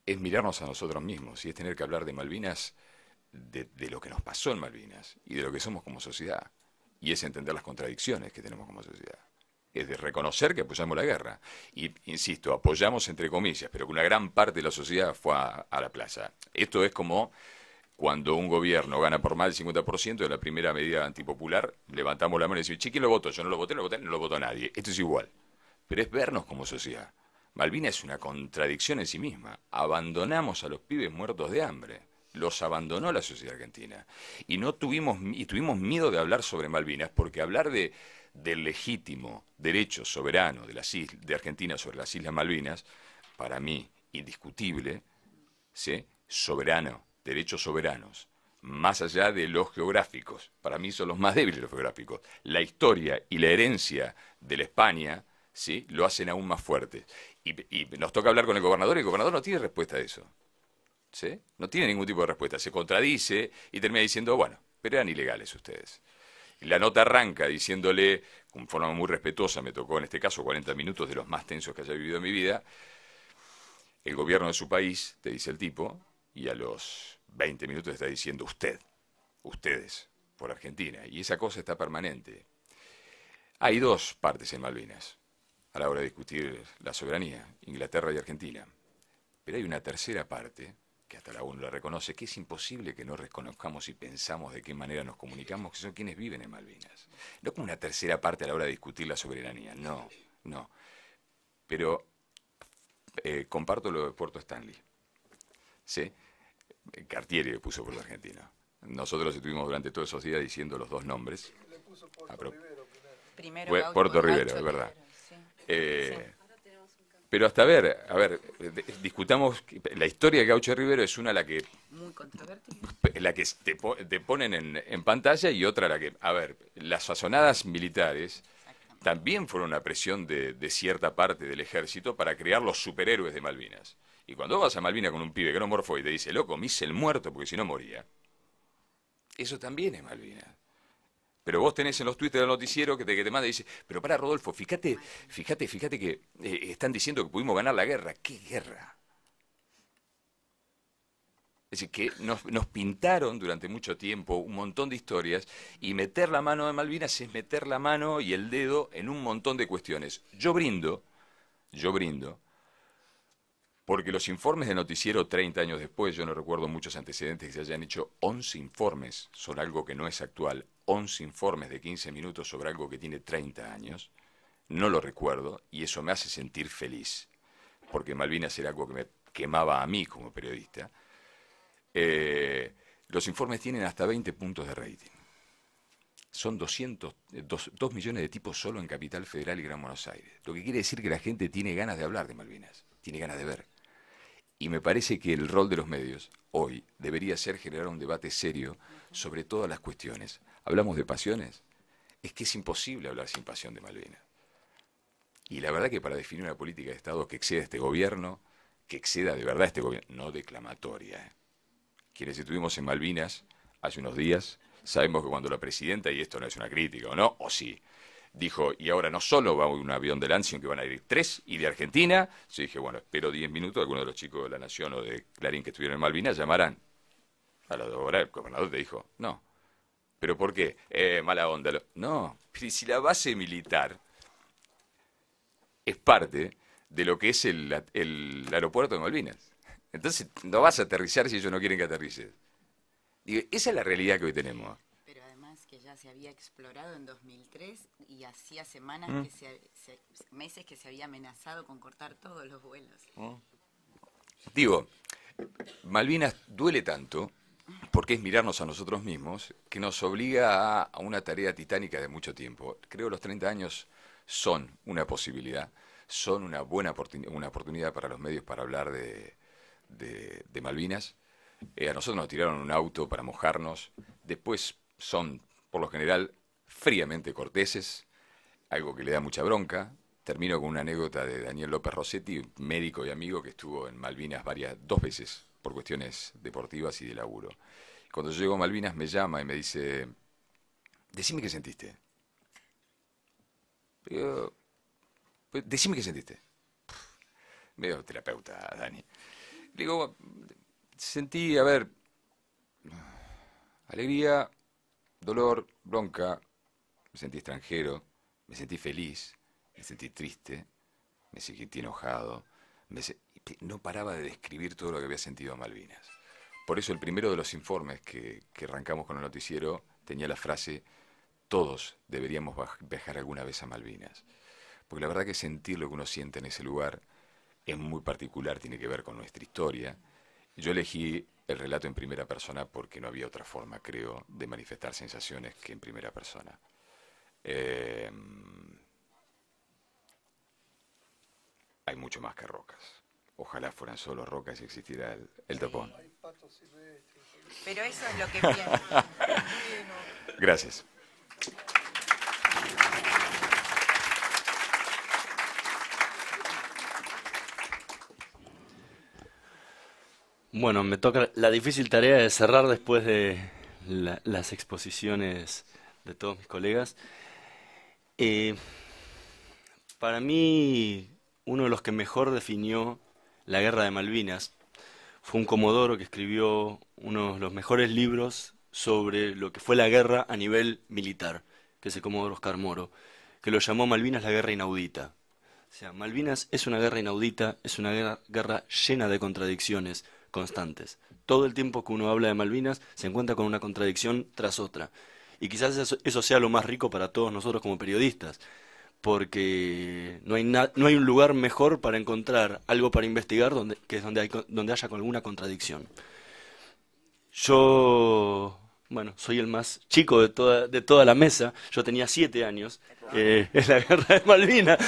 es mirarnos a nosotros mismos y es tener que hablar de Malvinas, de lo que nos pasó en Malvinas y de lo que somos como sociedad. Y es entender las contradicciones que tenemos como sociedad. Es de reconocer que apoyamos la guerra. Y, insisto, apoyamos entre comillas, pero que una gran parte de la sociedad fue a la plaza. Esto es como cuando un gobierno gana por más del 50% de la primera medida antipopular, levantamos la mano y decimos, ¿quién lo votó? Yo no lo voté, no lo votó nadie. Esto es igual. pero es vernos como sociedad. Malvinas es una contradicción en sí misma. Abandonamos a los pibes muertos de hambre. Los abandonó la sociedad argentina. Y tuvimos miedo de hablar sobre Malvinas, porque hablar del legítimo derecho soberano de Argentina sobre las Islas Malvinas, para mí, indiscutible, ¿sí? Soberano, derechos soberanos, más allá de los geográficos. Para mí son los más débiles los geográficos. La historia y la herencia de la España, ¿sí? Lo hacen aún más fuertes. Y nos toca hablar con el gobernador, y el gobernador no tiene respuesta a eso. ¿Sí? No tiene ningún tipo de respuesta. Se contradice y termina diciendo, bueno, pero eran ilegales ustedes. Y la nota arranca diciéndole, con forma muy respetuosa, me tocó en este caso 40 minutos de los más tensos que haya vivido en mi vida, el gobierno de su país, te dice el tipo, y a los 20 minutos está diciendo ustedes, por Argentina. Y esa cosa está permanente. Hay dos partes en Malvinas a la hora de discutir la soberanía, Inglaterra y Argentina. Pero hay una tercera parte, que hasta la ONU la reconoce, que es imposible que no reconozcamos y pensamos de qué manera nos comunicamos, que son quienes viven en Malvinas. No como una tercera parte a la hora de discutir la soberanía, no. Pero comparto lo de Puerto Stanley. ¿Sí? Cartieri le puso Puerto Argentino. Nosotros estuvimos durante todos esos días diciendo los dos nombres. Le puso Puerto Rivero primero. Primero Puerto Rivero, es verdad. Pero hasta discutamos, la historia de Gaucho Rivero es una muy controvertida. la que te ponen en pantalla, y otra la que, las sazonadas militares también fueron una presión de cierta parte del ejército para crear los superhéroes de Malvinas. Y cuando vas a Malvinas con un pibe que no morfó y te dice, loco, me hice el muerto porque si no moría, eso también es Malvinas. Pero vos tenés en los tweets del noticiero que te manda y dice, pero para, Rodolfo, fíjate que están diciendo que pudimos ganar la guerra. ¿Qué guerra? Es decir, que nos pintaron durante mucho tiempo un montón de historias, y meter la mano en Malvinas es meter la mano y el dedo en un montón de cuestiones. Yo brindo, porque los informes del noticiero 30 años después, yo no recuerdo muchos antecedentes que se hayan hecho 11 informes sobre algo que no es actual, 11 informes de 15 minutos sobre algo que tiene 30 años, no lo recuerdo, y eso me hace sentir feliz, porque Malvinas era algo que me quemaba a mí como periodista. Los informes tienen hasta 20 puntos de rating. Son 2 millones de tipos solo en Capital Federal y Gran Buenos Aires. Lo que quiere decir que la gente tiene ganas de hablar de Malvinas, tiene ganas de ver. Y me parece que el rol de los medios hoy debería ser generar un debate serio sobre todas las cuestiones. ¿Hablamos de pasiones? Es que es imposible hablar sin pasión de Malvinas. Y la verdad que para definir una política de Estado que exceda este gobierno, que exceda de verdad este gobierno, no declamatoria. Quienes estuvimos en Malvinas hace unos días, sabemos que cuando la presidenta, y esto no es una crítica, ¿o no? O sí, dijo, y ahora no solo va un avión de Lanción, que van a ir 3, y de Argentina, yo dije, bueno, espero 10 minutos, algunos de los chicos de La Nación o de Clarín que estuvieron en Malvinas llamarán. A la hora el gobernador te dijo, no. ¿Pero por qué? Mala onda. No, si la base militar es parte de lo que es el aeropuerto de Malvinas. Entonces no vas a aterrizar si ellos no quieren que aterrices. Digo, esa es la realidad que hoy tenemos. Pero además que ya se había explorado en 2003 y hacía semanas meses que se había amenazado con cortar todos los vuelos. Digo, Malvinas duele tanto porque es mirarnos a nosotros mismos que nos obliga a una tarea titánica de mucho tiempo. Creo que los 30 años son una posibilidad, son una buena oportunidad para los medios para hablar de Malvinas. A nosotros nos tiraron un auto para mojarnos, después son, por lo general, fríamente corteses, algo que le da mucha bronca. Termino con una anécdota de Daniel López Rossetti, médico y amigo que estuvo en Malvinas 2 veces por cuestiones deportivas y de laburo. Cuando yo llego a Malvinas me llama y me dice, decime qué sentiste. Digo, decime qué sentiste. Medio terapeuta, Dani. Le digo, sentí, alegría, dolor, bronca, me sentí extranjero, me sentí feliz, me sentí triste, me sentí enojado, no paraba de describir todo lo que había sentido en Malvinas. Por eso el primero de los informes que arrancamos con el noticiero tenía la frase, todos deberíamos viajar alguna vez a Malvinas. porque la verdad que sentir lo que uno siente en ese lugar es muy particular, tiene que ver con nuestra historia. Yo elegí el relato en primera persona porque no había otra forma, creo, de manifestar sensaciones que en primera persona. Hay mucho más que rocas. Ojalá fueran solo rocas y existiera el tapón. Pero eso es lo que pienso. Gracias. Bueno, me toca la difícil tarea de cerrar después de las exposiciones de todos mis colegas. Eh, para mí, uno de los que mejor definió la Guerra de Malvinas fue un comodoro que escribió uno de los mejores libros sobre lo que fue la guerra a nivel militar, que es el comodoro Oscar Moro, que lo llamó Malvinas la guerra inaudita. O sea, Malvinas es una guerra inaudita, es una guerra llena de contradicciones constantes. Todo el tiempo que uno habla de Malvinas se encuentra con una contradicción tras otra. Y quizás eso sea lo más rico para todos nosotros como periodistas, porque no hay un lugar mejor para encontrar algo para investigar que es donde haya alguna contradicción. Yo, bueno, soy el más chico de toda la mesa. Yo tenía 7 años en la guerra de Malvinas.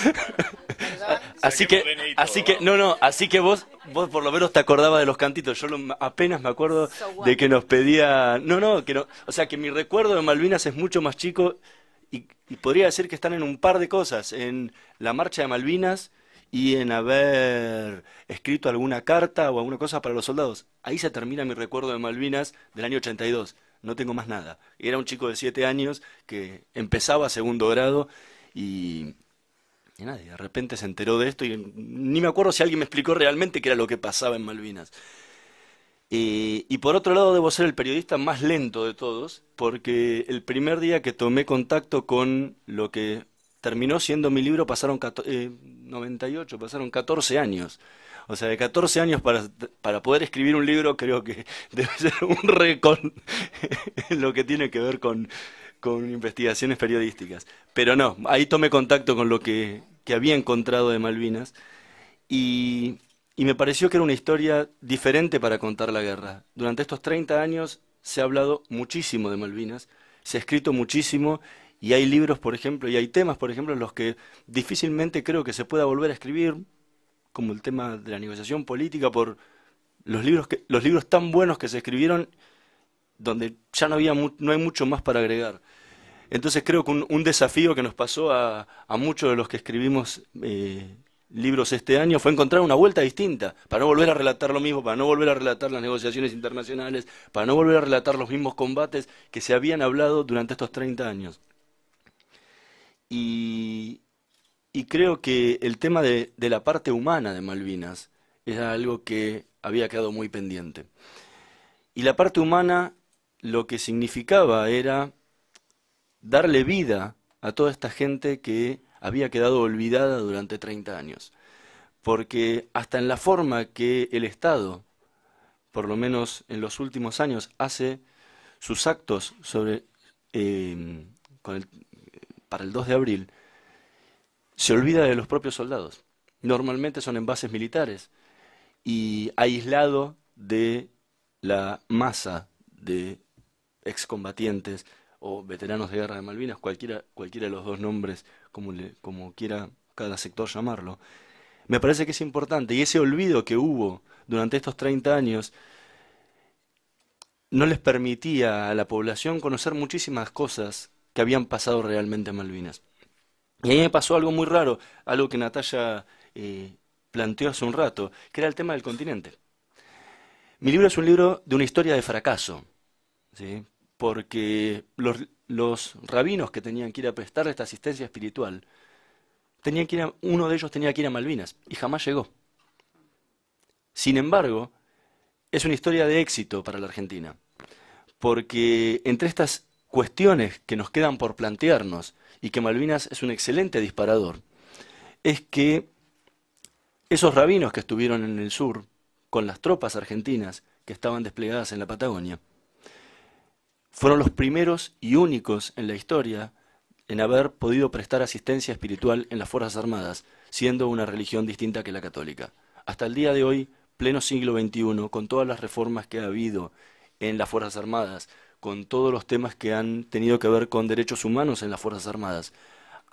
Así que vos por lo menos te acordabas de los cantitos. Yo apenas me acuerdo de que nos pedía, o sea que mi recuerdo de Malvinas es mucho más chico y podría decir que están en un par de cosas, en la marcha de Malvinas y en haber escrito alguna carta o alguna cosa para los soldados. Ahí se termina mi recuerdo de Malvinas del año 82. No tengo más nada. Era un chico de 7 años que empezaba segundo grado y nadie de repente se enteró de esto y ni me acuerdo si alguien me explicó realmente qué era lo que pasaba en Malvinas. Y por otro lado debo ser el periodista más lento de todos, porque el primer día que tomé contacto con lo que terminó siendo mi libro pasaron 98, pasaron 14 años. O sea, de 14 años para poder escribir un libro creo que debe ser un récord en lo que tiene que ver con investigaciones periodísticas. Pero no, ahí tomé contacto con lo que había encontrado de Malvinas y me pareció que era una historia diferente para contar la guerra. Durante estos 30 años se ha hablado muchísimo de Malvinas, se ha escrito muchísimo y hay libros, por ejemplo, y hay temas, por ejemplo, en los que difícilmente creo que se pueda volver a escribir, como el tema de la negociación política, por los libros tan buenos que se escribieron, donde ya no hay mucho más para agregar. Entonces creo que un desafío que nos pasó a muchos de los que escribimos libros este año fue encontrar una vuelta distinta, para no volver a relatar lo mismo, para no volver a relatar las negociaciones internacionales, para no volver a relatar los mismos combates que se habían hablado durante estos 30 años. Y creo que el tema de la parte humana de Malvinas era algo que había quedado muy pendiente. Y la parte humana lo que significaba era darle vida a toda esta gente que había quedado olvidada durante 30 años. Porque hasta en la forma que el Estado, por lo menos en los últimos años, hace sus actos para el 2 de abril, se olvida de los propios soldados. Normalmente son en bases militares y aislado de la masa de excombatientes o veteranos de guerra de Malvinas, cualquiera de los dos nombres, como quiera cada sector llamarlo. Me parece que es importante, y ese olvido que hubo durante estos 30 años no les permitía a la población conocer muchísimas cosas que habían pasado realmente en Malvinas. Y a mí me pasó algo muy raro, algo que Natalia planteó hace un rato, que era el tema del continente. Mi libro es un libro de una historia de fracaso, ¿sí? Porque los rabinos que tenían que ir a prestarle esta asistencia espiritual, uno de ellos tenía que ir a Malvinas y jamás llegó. Sin embargo, es una historia de éxito para la Argentina, porque entre estas cuestiones que nos quedan por plantearnos, y que Malvinas es un excelente disparador, es que esos rabinos que estuvieron en el sur, con las tropas argentinas que estaban desplegadas en la Patagonia, fueron los primeros y únicos en la historia en haber podido prestar asistencia espiritual en las Fuerzas Armadas, siendo una religión distinta que la católica. Hasta el día de hoy, pleno siglo XXI, con todas las reformas que ha habido en las Fuerzas Armadas, con todos los temas que han tenido que ver con derechos humanos en las Fuerzas Armadas,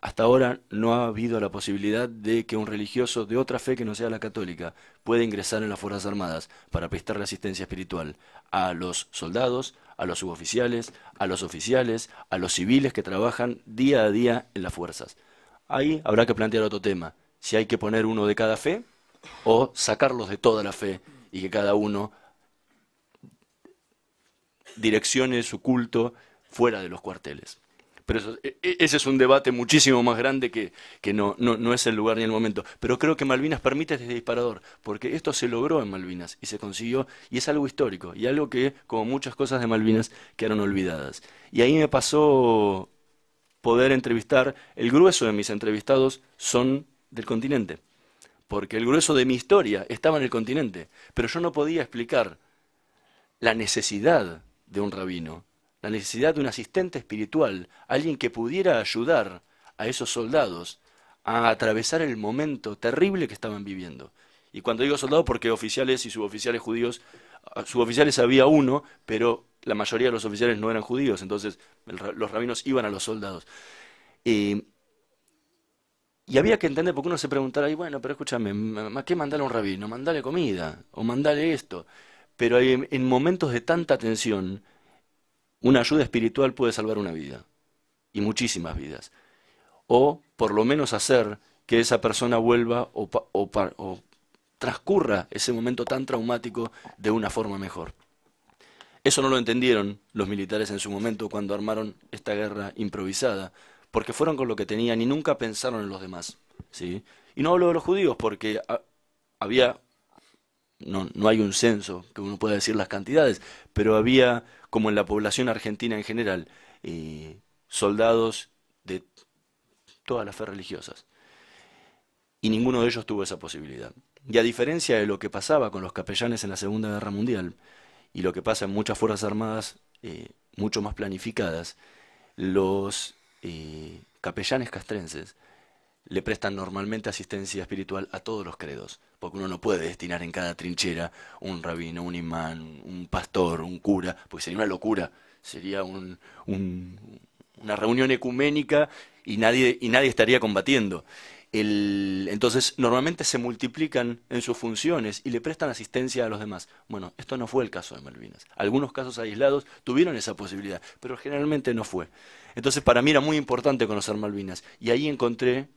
hasta ahora no ha habido la posibilidad de que un religioso de otra fe que no sea la católica pueda ingresar en las Fuerzas Armadas para prestarle asistencia espiritual a los soldados, a los suboficiales, a los oficiales, a los civiles que trabajan día a día en las fuerzas. Ahí habrá que plantear otro tema, si hay que poner uno de cada fe o sacarlos de toda la fe y que cada uno direccione su culto fuera de los cuarteles. Pero ese es un debate muchísimo más grande que no es el lugar ni el momento. Pero creo que Malvinas permite este disparador, porque esto se logró en Malvinas y se consiguió, y es algo histórico, y algo que, como muchas cosas de Malvinas, quedaron olvidadas. Y ahí me pasó poder entrevistar, el grueso de mis entrevistados son del continente, porque el grueso de mi historia estaba en el continente, pero yo no podía explicar la necesidad de un rabino, la necesidad de un asistente espiritual, alguien que pudiera ayudar a esos soldados a atravesar el momento terrible que estaban viviendo. Y cuando digo soldados, porque oficiales y suboficiales judíos, suboficiales había uno, pero la mayoría de los oficiales no eran judíos, entonces los rabinos iban a los soldados. Y había que entender, porque uno se preguntara, y bueno, pero escúchame, ¿qué mandale a un rabino? Mandale comida, o mandale esto. Pero en momentos de tanta tensión, una ayuda espiritual puede salvar una vida, y muchísimas vidas. O por lo menos hacer que esa persona vuelva o transcurra ese momento tan traumático de una forma mejor. Eso no lo entendieron los militares en su momento cuando armaron esta guerra improvisada, porque fueron con lo que tenían y nunca pensaron en los demás, ¿sí? Y no hablo de los judíos porque había... No hay un censo que uno pueda decir las cantidades, pero había, como en la población argentina en general, soldados de todas las fe religiosas. Y ninguno de ellos tuvo esa posibilidad. Y a diferencia de lo que pasaba con los capellanes en la Segunda Guerra Mundial, y lo que pasa en muchas fuerzas armadas mucho más planificadas, los capellanes castrenses le prestan normalmente asistencia espiritual a todos los credos, porque uno no puede destinar en cada trinchera un rabino, un imán, un pastor, un cura, porque sería una locura, sería una reunión ecuménica y nadie estaría combatiendo. Entonces, normalmente se multiplican en sus funciones y le prestan asistencia a los demás. Bueno, esto no fue el caso de Malvinas. Algunos casos aislados tuvieron esa posibilidad, pero generalmente no fue. Entonces, para mí era muy importante conocer Malvinas, y ahí encontré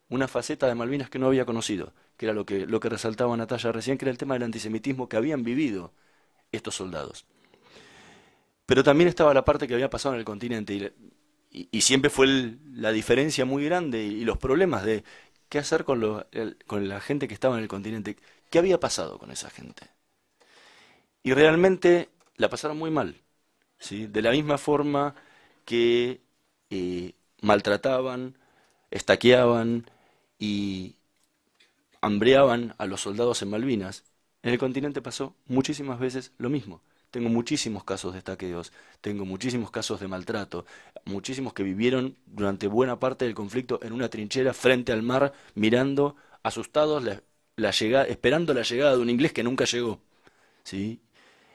una faceta de Malvinas que no había conocido, que era lo que resaltaba Natalia recién, que era el tema del antisemitismo que habían vivido estos soldados. Pero también estaba la parte que había pasado en el continente, y siempre fue la diferencia muy grande y los problemas de qué hacer con la gente que estaba en el continente, qué había pasado con esa gente. Y realmente la pasaron muy mal, ¿sí? De la misma forma que maltrataban, estaqueaban y hambreaban a los soldados en Malvinas, en el continente pasó muchísimas veces lo mismo. Tengo muchísimos casos de estaqueos, tengo muchísimos casos de maltrato, muchísimos que vivieron durante buena parte del conflicto en una trinchera frente al mar, mirando, asustados, esperando la llegada de un inglés que nunca llegó, ¿sí?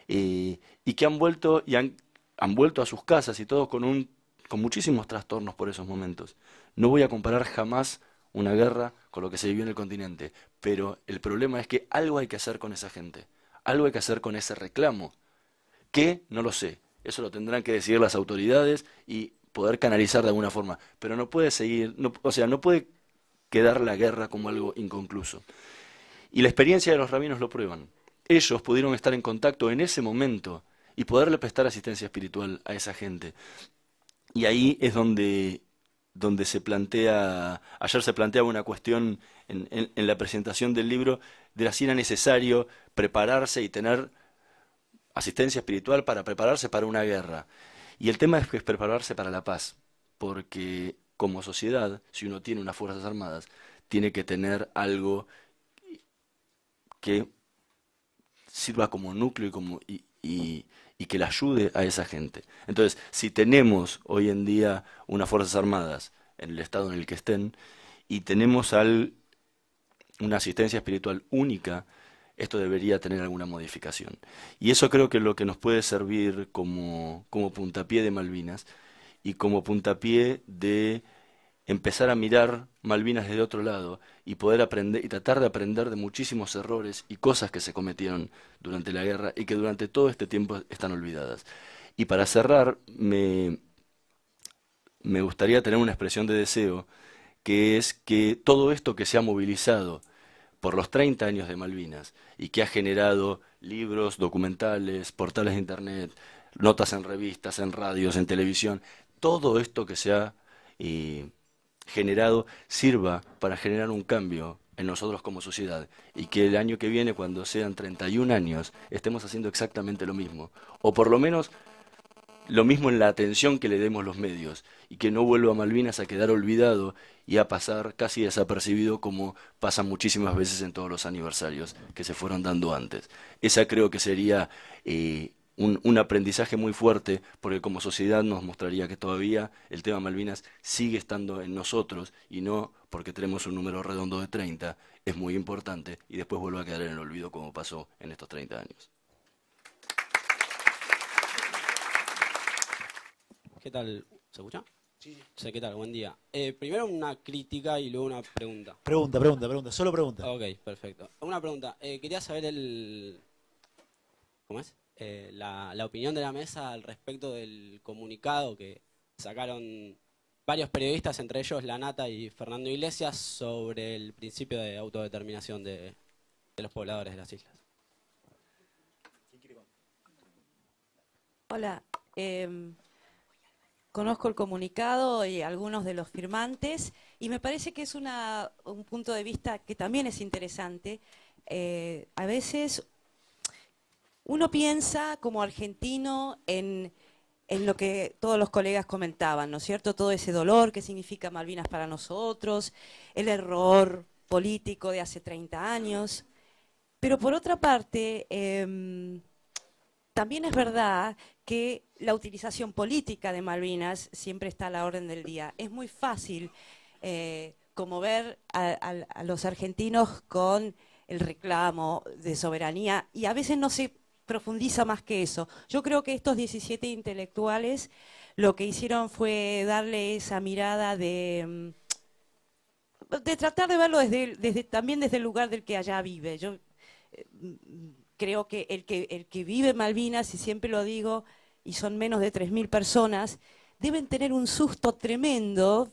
Y que han vuelto a sus casas y todo con muchísimos trastornos por esos momentos. No voy a comparar jamás una guerra con lo que se vivió en el continente, pero el problema es que algo hay que hacer con esa gente, algo hay que hacer con ese reclamo. ¿Qué? No lo sé. Eso lo tendrán que decidir las autoridades y poder canalizar de alguna forma. Pero no puede seguir, no puede quedar la guerra como algo inconcluso. Y la experiencia de los rabinos lo prueban. Ellos pudieron estar en contacto en ese momento y poderle prestar asistencia espiritual a esa gente. Y ahí es donde se plantea, ayer se planteaba una cuestión en la presentación del libro, de si era necesario prepararse y tener asistencia espiritual para prepararse para una guerra. Y el tema es que es prepararse para la paz, porque como sociedad, si uno tiene unas fuerzas armadas, tiene que tener algo que sirva como núcleo y que le ayude a esa gente. Entonces, si tenemos hoy en día unas Fuerzas Armadas en el estado en el que estén y tenemos una asistencia espiritual única, esto debería tener alguna modificación. Y eso creo que es lo que nos puede servir como puntapié de Malvinas y como puntapié de empezar a mirar Malvinas desde otro lado y poder aprender y tratar de aprender de muchísimos errores y cosas que se cometieron durante la guerra y que durante todo este tiempo están olvidadas. Y para cerrar, me gustaría tener una expresión de deseo, que es que todo esto que se ha movilizado por los 30 años de Malvinas y que ha generado libros, documentales, portales de internet, notas en revistas, en radios, en televisión, todo esto que se ha generado sirva para generar un cambio en nosotros como sociedad y que el año que viene, cuando sean 31 años, estemos haciendo exactamente lo mismo, o por lo menos lo mismo en la atención que le demos los medios, y que no vuelva Malvinas a quedar olvidado y a pasar casi desapercibido como pasa muchísimas veces en todos los aniversarios que se fueron dando antes. Esa creo que sería un aprendizaje muy fuerte, porque como sociedad nos mostraría que todavía el tema Malvinas sigue estando en nosotros, y no porque tenemos un número redondo de 30, es muy importante, y después vuelve a quedar en el olvido como pasó en estos 30 años. ¿Qué tal? ¿Se escucha? Sí. Sí, ¿qué tal? Buen día. Primero una crítica y luego una pregunta. Pregunta, solo pregunta. Ok, perfecto. Una pregunta. Quería saber ¿cómo es? La opinión de la mesa al respecto del comunicado que sacaron varios periodistas, entre ellos Lanata y Fernando Iglesias, sobre el principio de autodeterminación de los pobladores de las islas. Hola. Conozco el comunicado y algunos de los firmantes y me parece que es un punto de vista que también es interesante. A veces uno piensa como argentino en lo que todos los colegas comentaban, ¿no es cierto? Todo ese dolor que significa Malvinas para nosotros, el error político de hace 30 años. Pero por otra parte, también es verdad que la utilización política de Malvinas siempre está a la orden del día. Es muy fácil conmover a los argentinos con el reclamo de soberanía y a veces no se profundiza más que eso. Yo creo que estos 17 intelectuales lo que hicieron fue darle esa mirada de tratar de verlo también desde el lugar del que allá vive. Yo creo que el que vive Malvinas, y siempre lo digo, y son menos de 3.000 personas, deben tener un susto tremendo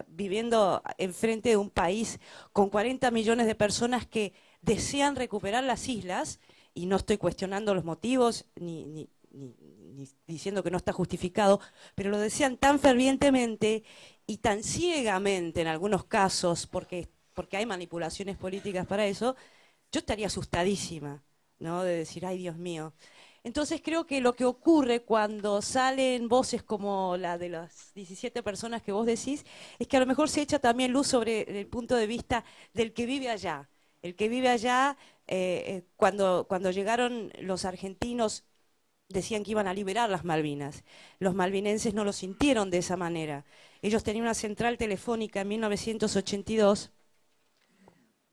viviendo enfrente de un país con 40 millones de personas que desean recuperar las islas, y no estoy cuestionando los motivos ni diciendo que no está justificado, pero lo desean tan fervientemente y tan ciegamente en algunos casos, porque hay manipulaciones políticas para eso. Yo estaría asustadísima, ¿no? De decir, ay, Dios mío. Entonces creo que lo que ocurre cuando salen voces como la de las 17 personas que vos decís, es que a lo mejor se echa también luz sobre el punto de vista del que vive allá. El que vive allá, cuando llegaron los argentinos, decían que iban a liberar las Malvinas. Los malvinenses no lo sintieron de esa manera. Ellos tenían una central telefónica en 1982,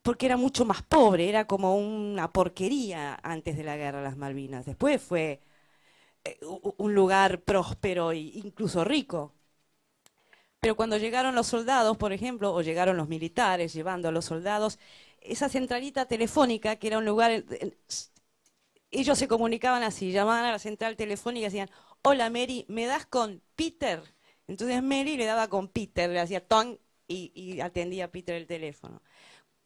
porque era mucho más pobre, era como una porquería antes de la guerra las Malvinas. Después fue un lugar próspero e incluso rico. Pero cuando llegaron los soldados, por ejemplo, o llegaron los militares llevando a los soldados, esa centralita telefónica, que era un lugar, ellos se comunicaban así, llamaban a la central telefónica y decían, hola Mary, ¿me das con Peter? Entonces Mary le daba con Peter, le hacía ton y atendía a Peter el teléfono.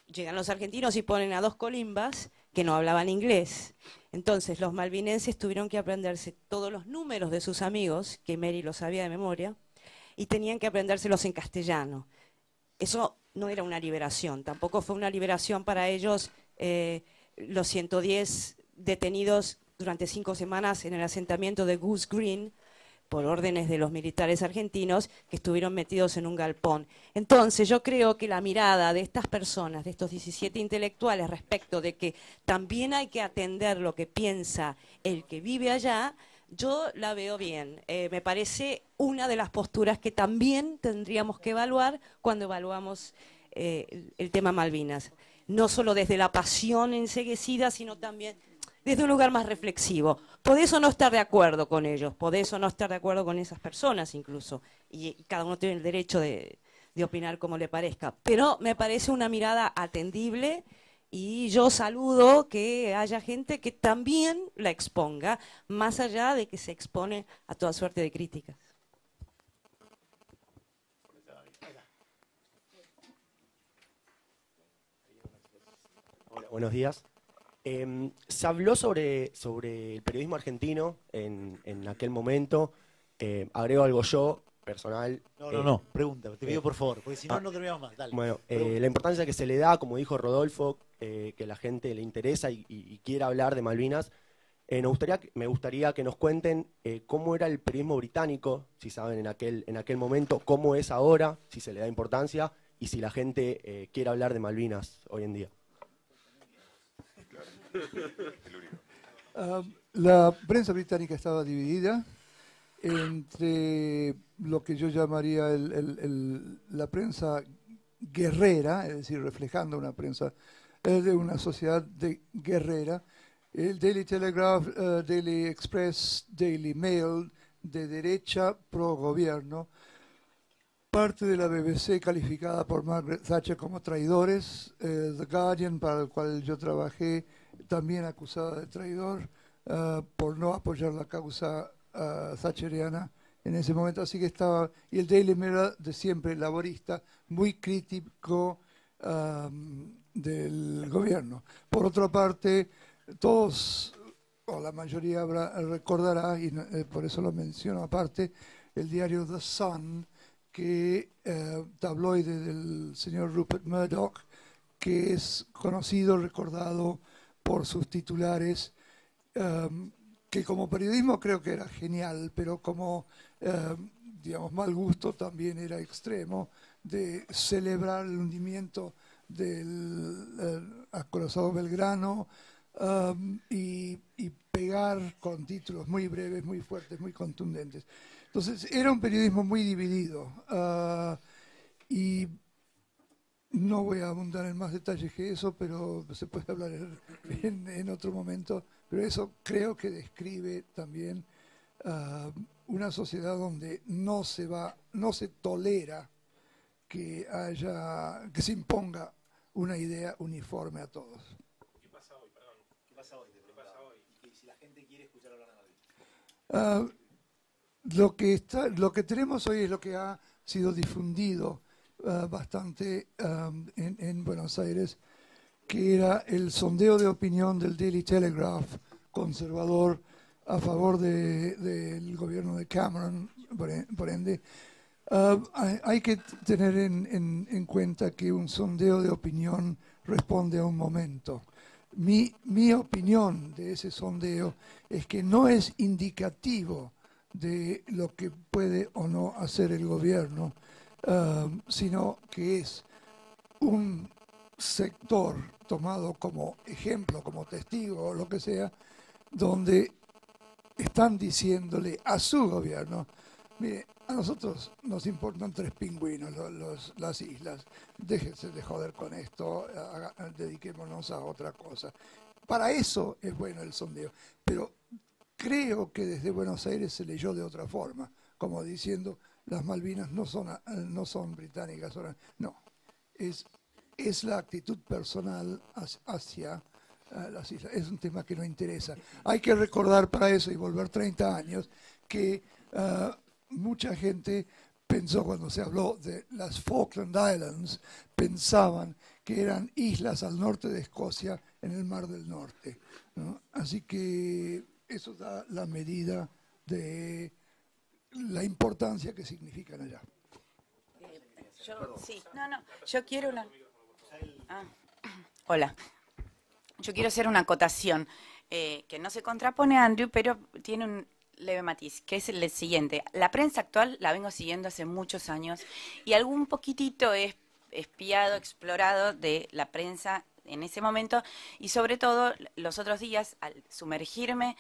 Llegan los argentinos y ponen a dos colimbas que no hablaban inglés. Entonces los malvinenses tuvieron que aprenderse todos los números de sus amigos, que Mary los sabía de memoria, y tenían que aprendérselos en castellano. Eso no era una liberación, tampoco fue una liberación para ellos los 110 detenidos durante 5 semanas en el asentamiento de Goose Green, por órdenes de los militares argentinos que estuvieron metidos en un galpón. Entonces yo creo que la mirada de estas personas, de estos 17 intelectuales respecto de que también hay que atender lo que piensa el que vive allá, yo la veo bien. Me parece una de las posturas que también tendríamos que evaluar cuando evaluamos el tema Malvinas. No solo desde la pasión enceguecida, sino también desde un lugar más reflexivo. Podés o no estar de acuerdo con ellos, podés o no estar de acuerdo con esas personas incluso, y cada uno tiene el derecho de opinar como le parezca, pero me parece una mirada atendible y yo saludo que haya gente que también la exponga, más allá de que se expone a toda suerte de críticas. Hola, buenos días. Se habló sobre el periodismo argentino en aquel momento. Agrego algo yo, personal. No, pregunta, te pido por favor, porque si no, no terminamos más. Dale. Bueno, la importancia que se le da, como dijo Rodolfo, que la gente le interesa y quiera hablar de Malvinas. Me gustaría que nos cuenten cómo era el periodismo británico, si saben en aquel momento, cómo es ahora, si se le da importancia y si la gente quiere hablar de Malvinas hoy en día. La prensa británica estaba dividida entre lo que yo llamaría la prensa guerrera, es decir, reflejando una prensa de una sociedad guerrera, el Daily Telegraph, Daily Express, Daily Mail, de derecha pro gobierno, parte de la BBC calificada por Margaret Thatcher como traidores, The Guardian, para el cual yo trabajé, también acusada de traidor por no apoyar la causa thatcheriana en ese momento, así que estaba, y el Daily Mirror de siempre laborista, muy crítico del gobierno. Por otra parte, todos, o la mayoría recordará, y por eso lo menciono aparte, el diario The Sun, que tabloide del señor Rupert Murdoch, que es conocido, recordado por sus titulares, que como periodismo creo que era genial, pero como, digamos, mal gusto también era extremo, de celebrar el hundimiento del acorazado Belgrano y pegar con títulos muy breves, muy fuertes, muy contundentes. Entonces era un periodismo muy dividido y no voy a abundar en más detalles que eso, pero se puede hablar en otro momento. Pero eso creo que describe también una sociedad donde no se tolera que se imponga una idea uniforme a todos. ¿Qué pasa hoy? Perdón. ¿Qué pasa hoy? Y si la gente quiere escuchar hablar de Malvinas. Lo que tenemos hoy es lo que ha sido difundido bastante en Buenos Aires, que era el sondeo de opinión del Daily Telegraph, conservador, a favor del gobierno de Cameron, por ende. Hay que tener en cuenta que un sondeo de opinión responde a un momento. Mi opinión de ese sondeo es que no es indicativo de lo que puede o no hacer el gobierno, sino que es un sector tomado como ejemplo, como testigo o lo que sea, donde están diciéndole a su gobierno: mire, a nosotros nos importan 3 pingüinos las islas, déjense de joder con esto, dediquémonos a otra cosa. Para eso es bueno el sondeo, pero creo que desde Buenos Aires se leyó de otra forma, como diciendo: las Malvinas no son británicas, no, es la actitud personal hacia las islas. Es un tema que no interesa. Hay que recordar para eso y volver 30 años que mucha gente pensó, cuando se habló de las Falkland Islands, pensaban que eran islas al norte de Escocia en el Mar del Norte, ¿no? Así que eso da la medida de la importancia que significan allá. Yo quiero Hola. Yo quiero hacer una acotación que no se contrapone a Andrew, pero tiene leve matiz, que es el siguiente. La prensa actual la vengo siguiendo hace muchos años y algún poquitito he espiado, explorado de la prensa en ese momento y sobre todo los otros días al sumergirme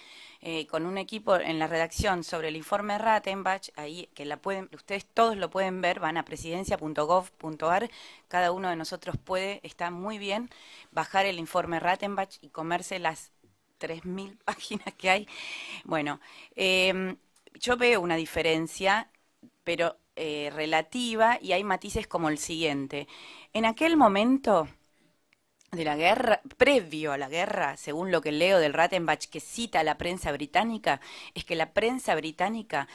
con un equipo en la redacción sobre el informe Rattenbach, ahí que ustedes todos lo pueden ver, van a presidencia.gov.ar, cada uno de nosotros puede, está muy bien, bajar el informe Rattenbach y comerse las 3.000 páginas que hay. Bueno, yo veo una diferencia, pero relativa, y hay matices como el siguiente. En aquel momento de la guerra, previo a la guerra, según lo que leo del Rattenbach que cita a la prensa británica, es que la prensa británica,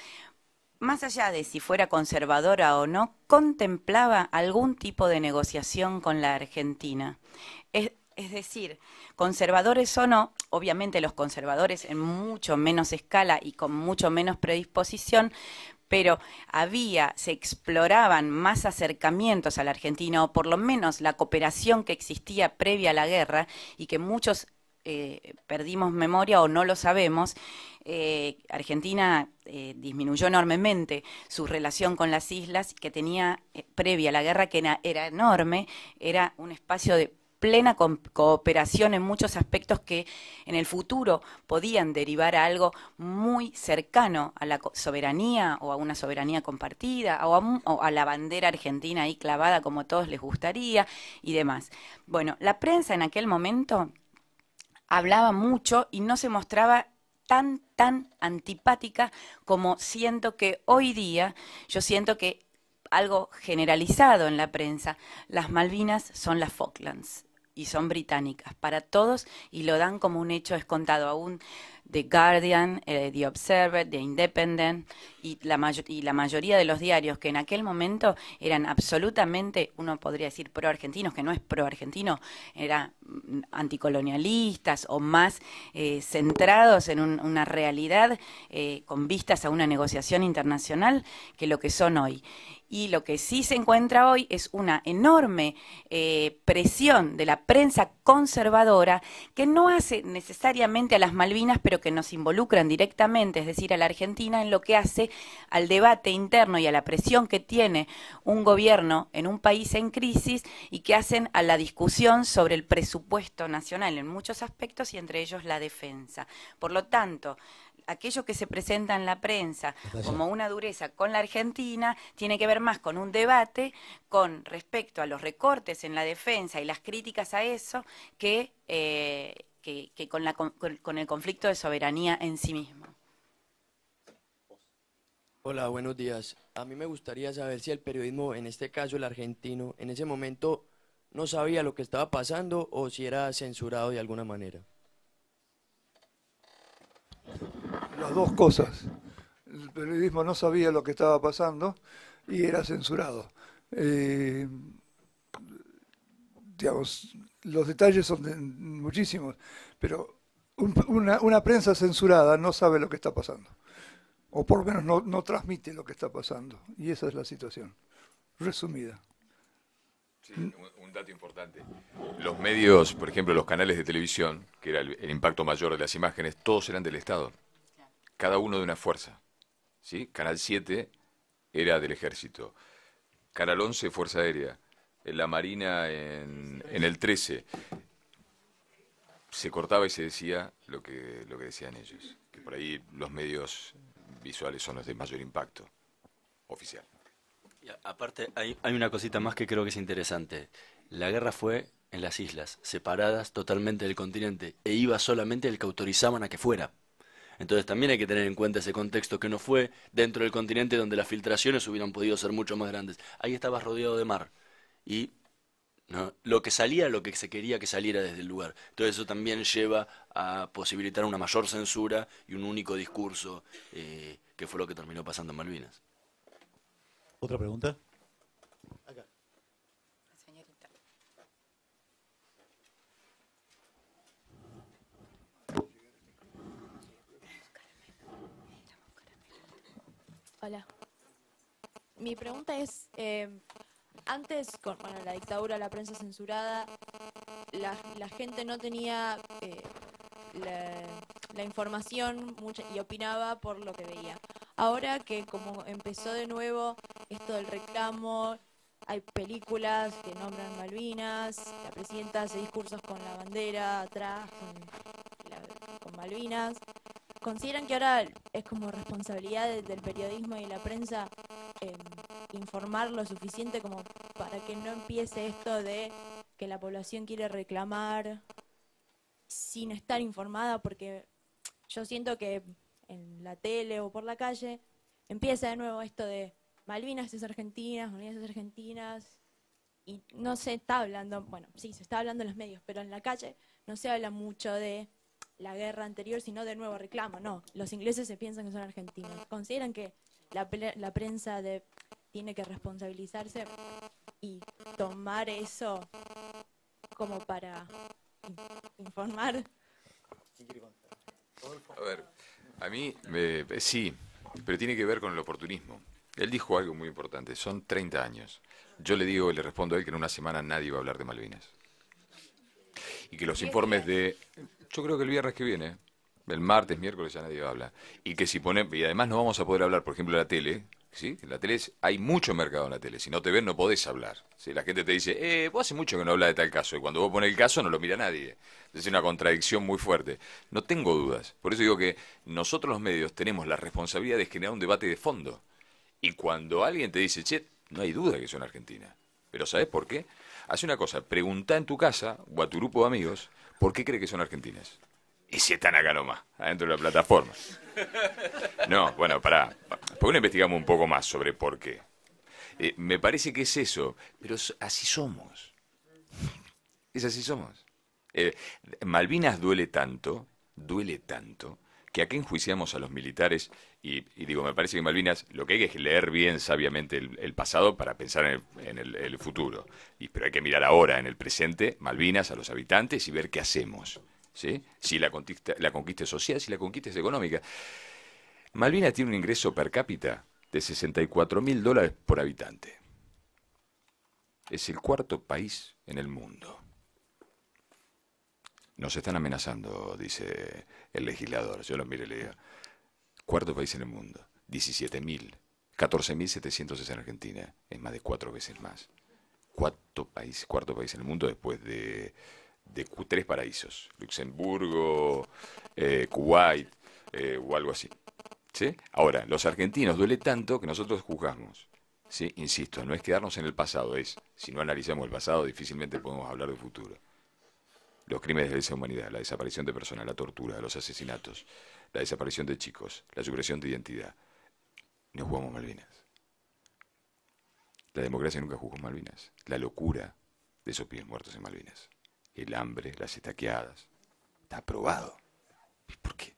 más allá de si fuera conservadora o no, contemplaba algún tipo de negociación con la Argentina. Es decir, conservadores o no, obviamente los conservadores en mucho menos escala y con mucho menos predisposición, pero se exploraban más acercamientos a la Argentina, o por lo menos la cooperación que existía previa a la guerra y que muchos perdimos memoria o no lo sabemos. Argentina disminuyó enormemente su relación con las islas que tenía previa a la guerra, que era enorme, era un espacio de plena cooperación en muchos aspectos que en el futuro podían derivar a algo muy cercano a la soberanía o a una soberanía compartida o a la bandera argentina ahí clavada como a todos les gustaría y demás. Bueno, la prensa en aquel momento hablaba mucho y no se mostraba tan antipática como siento que hoy día, yo siento que algo generalizado en la prensa, las Malvinas son las Falklands y son británicas para todos y lo dan como un hecho descontado aún. The Guardian, The Observer, The Independent y la mayoría de los diarios que en aquel momento eran absolutamente, uno podría decir pro-argentinos, que no es pro-argentino, eran anticolonialistas o más centrados en una realidad con vistas a una negociación internacional que lo que son hoy. Y lo que sí se encuentra hoy es una enorme presión de la prensa conservadora que no hace necesariamente a las Malvinas, pero que nos involucran directamente, es decir, a la Argentina, en lo que hace al debate interno y a la presión que tiene un gobierno en un país en crisis y que hacen a la discusión sobre el presupuesto nacional en muchos aspectos y entre ellos la defensa. Por lo tanto, aquello que se presenta en la prensa como una dureza con la Argentina tiene que ver más con un debate con respecto a los recortes en la defensa y las críticas a eso que con el conflicto de soberanía en sí mismo. Hola, buenos días. A mí me gustaría saber si el periodismo, en este caso el argentino, en ese momento no sabía lo que estaba pasando o si era censurado de alguna manera. Las dos cosas. El periodismo no sabía lo que estaba pasando y era censurado. Digamos, los detalles son muchísimos, pero una prensa censurada no sabe lo que está pasando, o por lo menos no transmite lo que está pasando, y esa es la situación, resumida. Sí, un dato importante. Los medios, por ejemplo, los canales de televisión, que era el impacto mayor de las imágenes, todos eran del Estado. Cada uno de una fuerza. ¿Sí? Canal 7 era del Ejército. Canal 11, Fuerza Aérea. La Marina en el 13. Se cortaba y se decía lo que decían ellos. Que por ahí los medios visuales son los de mayor impacto oficial. Y aparte, hay una cosita más que creo que es interesante. La guerra fue en las islas, separadas totalmente del continente, e iba solamente el que autorizaban a que fuera. Entonces también hay que tener en cuenta ese contexto, que no fue dentro del continente donde las filtraciones hubieran podido ser mucho más grandes. Ahí estabas rodeado de mar y ¿no? Lo que salía, lo que se quería que saliera desde el lugar. Entonces eso también lleva a posibilitar una mayor censura y un único discurso, que fue lo que terminó pasando en Malvinas. ¿Otra pregunta? Acá. Señorita. Hola. Mi pregunta es, antes, con la dictadura, la prensa censurada, la gente no tenía la información y opinaba por lo que veía. Ahora que como empezó de nuevo esto del reclamo, hay películas que nombran Malvinas, la presidenta hace discursos con la bandera atrás, con Malvinas. ¿Consideran que ahora es como responsabilidad del periodismo y la prensa informar lo suficiente como para que no empiece esto de que la población quiere reclamar sin estar informada? Porque yo siento que en la tele o por la calle empieza de nuevo esto de Malvinas es Argentina, Malvinas es Argentinas, y no se está hablando, bueno, sí, se está hablando en los medios, pero en la calle no se habla mucho de la guerra anterior, sino de nuevo reclamo. No, los ingleses se piensan que son argentinos. ¿Consideran que la prensa tiene que responsabilizarse y tomar eso como para informar? A ver, a mí sí, pero tiene que ver con el oportunismo. Él dijo algo muy importante, son 30 años. Yo le digo y le respondo a él que en una semana nadie va a hablar de Malvinas. Y que los informes yo creo que el viernes que viene, el martes, miércoles ya nadie habla. Y que y además no vamos a poder hablar, por ejemplo, de la tele, ¿sí? En la tele hay mucho mercado en la tele. Si no te ven no podés hablar. ¿Sí? La gente te dice, vos hace mucho que no hablas de tal caso. Y cuando vos pones el caso no lo mira nadie. Es una contradicción muy fuerte. No tengo dudas. Por eso digo que nosotros los medios tenemos la responsabilidad de generar un debate de fondo. Y cuando alguien te dice, che, no hay duda que son Argentina. Pero ¿sabés por qué? Hace una cosa, preguntá en tu casa o a tu grupo de amigos por qué cree que son argentinas. Y si están acá nomás, adentro de la plataforma. No, bueno, pará. ¿Por qué no investigamos un poco más sobre por qué? Me parece que es eso, pero así somos. Es así somos. Malvinas duele tanto, que acá enjuiciamos a los militares y digo, me parece que Malvinas lo que hay que es leer bien sabiamente el pasado para pensar en el futuro. Pero hay que mirar ahora, en el presente, Malvinas, a los habitantes y ver qué hacemos. ¿Sí? Si la conquista es social, si la conquista es económica. Malvinas tiene un ingreso per cápita de $64.000 por habitante. Es el cuarto país en el mundo. Nos están amenazando, dice el legislador. Yo lo miro y le digo, cuarto país en el mundo, 17.000, 14.700 es en Argentina, es más de 4 veces más. Cuarto país en el mundo después de 3 paraísos, Luxemburgo, Kuwait o algo así. ¿Sí? Ahora, los argentinos duele tanto que nosotros juzgamos. ¿Sí? Insisto, no es quedarnos en el pasado, si no analizamos el pasado difícilmente podemos hablar del futuro. Los crímenes de lesa humanidad, la desaparición de personas, la tortura, los asesinatos, la desaparición de chicos, la supresión de identidad. No jugamos Malvinas. La democracia nunca jugó Malvinas. La locura de esos pibes muertos en Malvinas. El hambre, las estaqueadas. Está aprobado. ¿Por qué?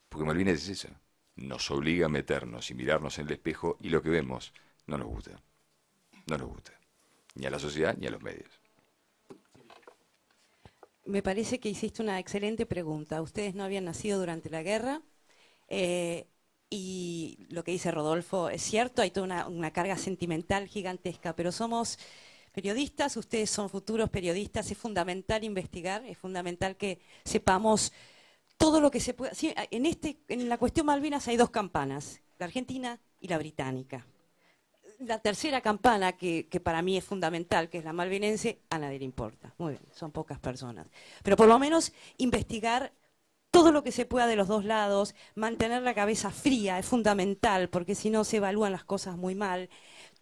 Porque Malvinas es eso. Nos obliga a meternos y mirarnos en el espejo y lo que vemos no nos gusta. No nos gusta. Ni a la sociedad ni a los medios. Me parece que hiciste una excelente pregunta. Ustedes no habían nacido durante la guerra y lo que dice Rodolfo es cierto, hay toda una carga sentimental gigantesca, pero somos periodistas, ustedes son futuros periodistas, es fundamental investigar, es fundamental que sepamos todo lo que se pueda. Sí, en la cuestión Malvinas hay 2 campanas, la argentina y la británica. La tercera campana, que para mí es fundamental, que es la malvinense, a nadie le importa. Muy bien, son pocas personas. Pero por lo menos investigar todo lo que se pueda de los 2 lados, mantener la cabeza fría es fundamental, porque si no se evalúan las cosas muy mal.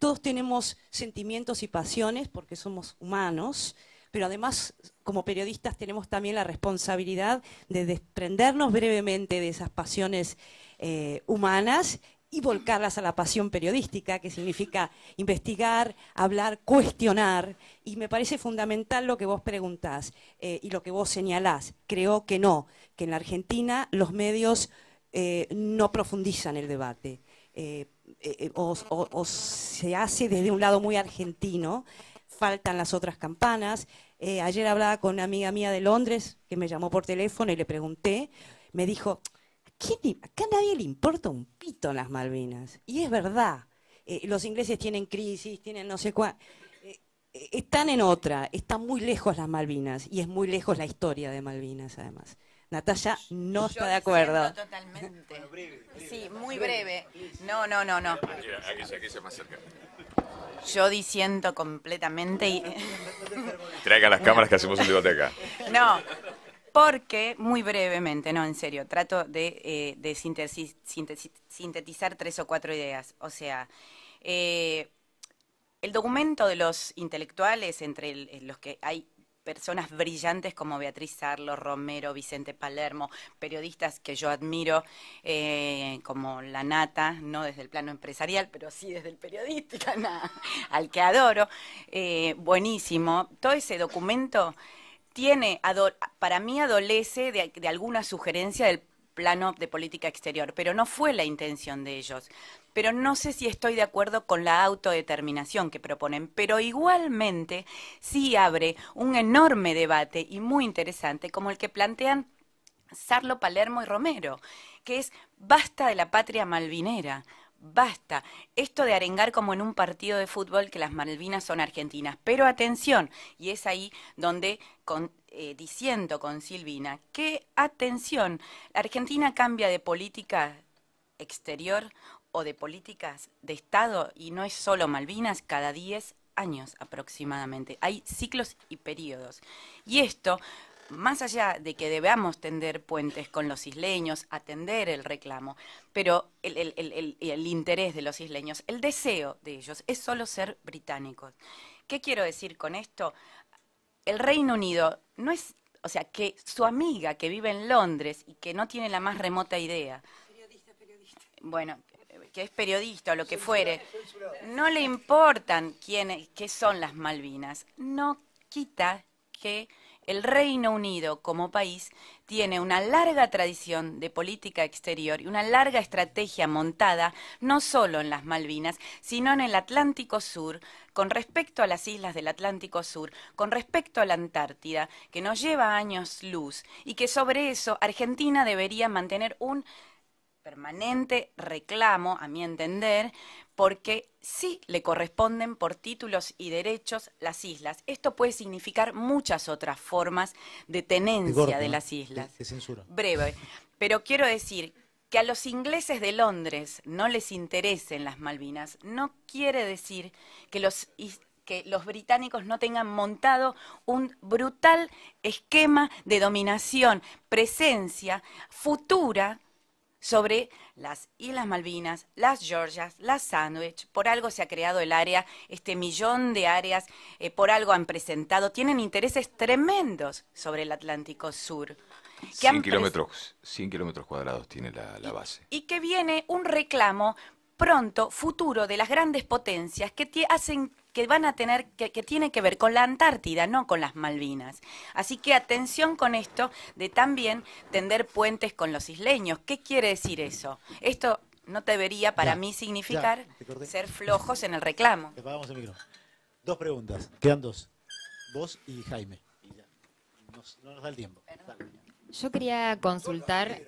Todos tenemos sentimientos y pasiones, porque somos humanos, pero además, como periodistas, tenemos también la responsabilidad de desprendernos brevemente de esas pasiones humanas y volcarlas a la pasión periodística, que significa investigar, hablar, cuestionar. Y me parece fundamental lo que vos preguntás y lo que vos señalás. Creo que no, que en la Argentina los medios no profundizan el debate. O se hace desde un lado muy argentino, faltan las otras campanas. Ayer hablaba con una amiga mía de Londres que me llamó por teléfono y le pregunté, me dijo, acá a nadie le importa un pito en las Malvinas. Y es verdad, los ingleses tienen crisis, tienen no sé cuál, están en otra, están muy lejos las Malvinas y es muy lejos la historia de Malvinas además. Natalia no está Yo de acuerdo. disiento totalmente. Sí, muy breve. No. Aquí se más cerca. Yo disiento completamente y... Traigan las cámaras que hacemos un debate acá. No, porque, muy brevemente, no, en serio, trato de sintetizar 3 o 4 ideas. O sea, el documento de los intelectuales, entre los que hay personas brillantes como Beatriz Sarlo, Romero, Vicente Palermo, periodistas que yo admiro, como La Nata, no desde el plano empresarial, pero sí desde el periodístico, al que adoro, buenísimo. Todo ese documento tiene, para mí adolece de alguna sugerencia del plano de política exterior, pero no fue la intención de ellos. Pero no sé si estoy de acuerdo con la autodeterminación que proponen, pero igualmente sí abre un enorme debate y muy interesante como el que plantean Sarlo, Palermo y Romero, que es basta de la patria malvinera. Basta. Esto de arengar como en un partido de fútbol que las Malvinas son argentinas. Pero atención, y es ahí donde diciendo con Silvina, que atención, la Argentina cambia de política exterior o de políticas de Estado, y no es solo Malvinas, cada 10 años aproximadamente. Hay ciclos y periodos. Y esto, más allá de que debamos tender puentes con los isleños, atender el reclamo, pero el interés de los isleños, el deseo de ellos es solo ser británicos. ¿Qué quiero decir con esto? El Reino Unido no es, o sea, que su amiga que vive en Londres y que no tiene la más remota idea, bueno, que es periodista o lo que fuere, no le importan qué son las Malvinas. No quita que el Reino Unido como país tiene una larga tradición de política exterior y una larga estrategia montada no solo en las Malvinas, sino en el Atlántico Sur, con respecto a las islas del Atlántico Sur, con respecto a la Antártida, que nos lleva años luz, y que sobre eso Argentina debería mantener un permanente reclamo, a mi entender, porque sí le corresponden por títulos y derechos las islas. Esto puede significar muchas otras formas de tenencia de las islas. De censura. Breve, pero quiero decir que a los ingleses de Londres no les interesen las Malvinas, no quiere decir que los británicos no tengan montado un brutal esquema de dominación, presencia futura sobre las Islas Malvinas, las Georgias, las Sandwich. Por algo se ha creado el área, este millón de áreas, por algo han presentado, tienen intereses tremendos sobre el Atlántico Sur. 100 kilómetros cuadrados tiene la base. Y que viene un reclamo pronto, futuro, de las grandes potencias que van a tener, que tiene que ver con la Antártida, no con las Malvinas. Así que atención con esto de también tender puentes con los isleños. ¿Qué quiere decir eso? Esto no debería para mí significar ser flojos en el reclamo. Te apagamos el micrófono. 2 preguntas. Quedan 2. Vos y Jaime. Y ya. No nos da el tiempo. Dale. Yo quería consultar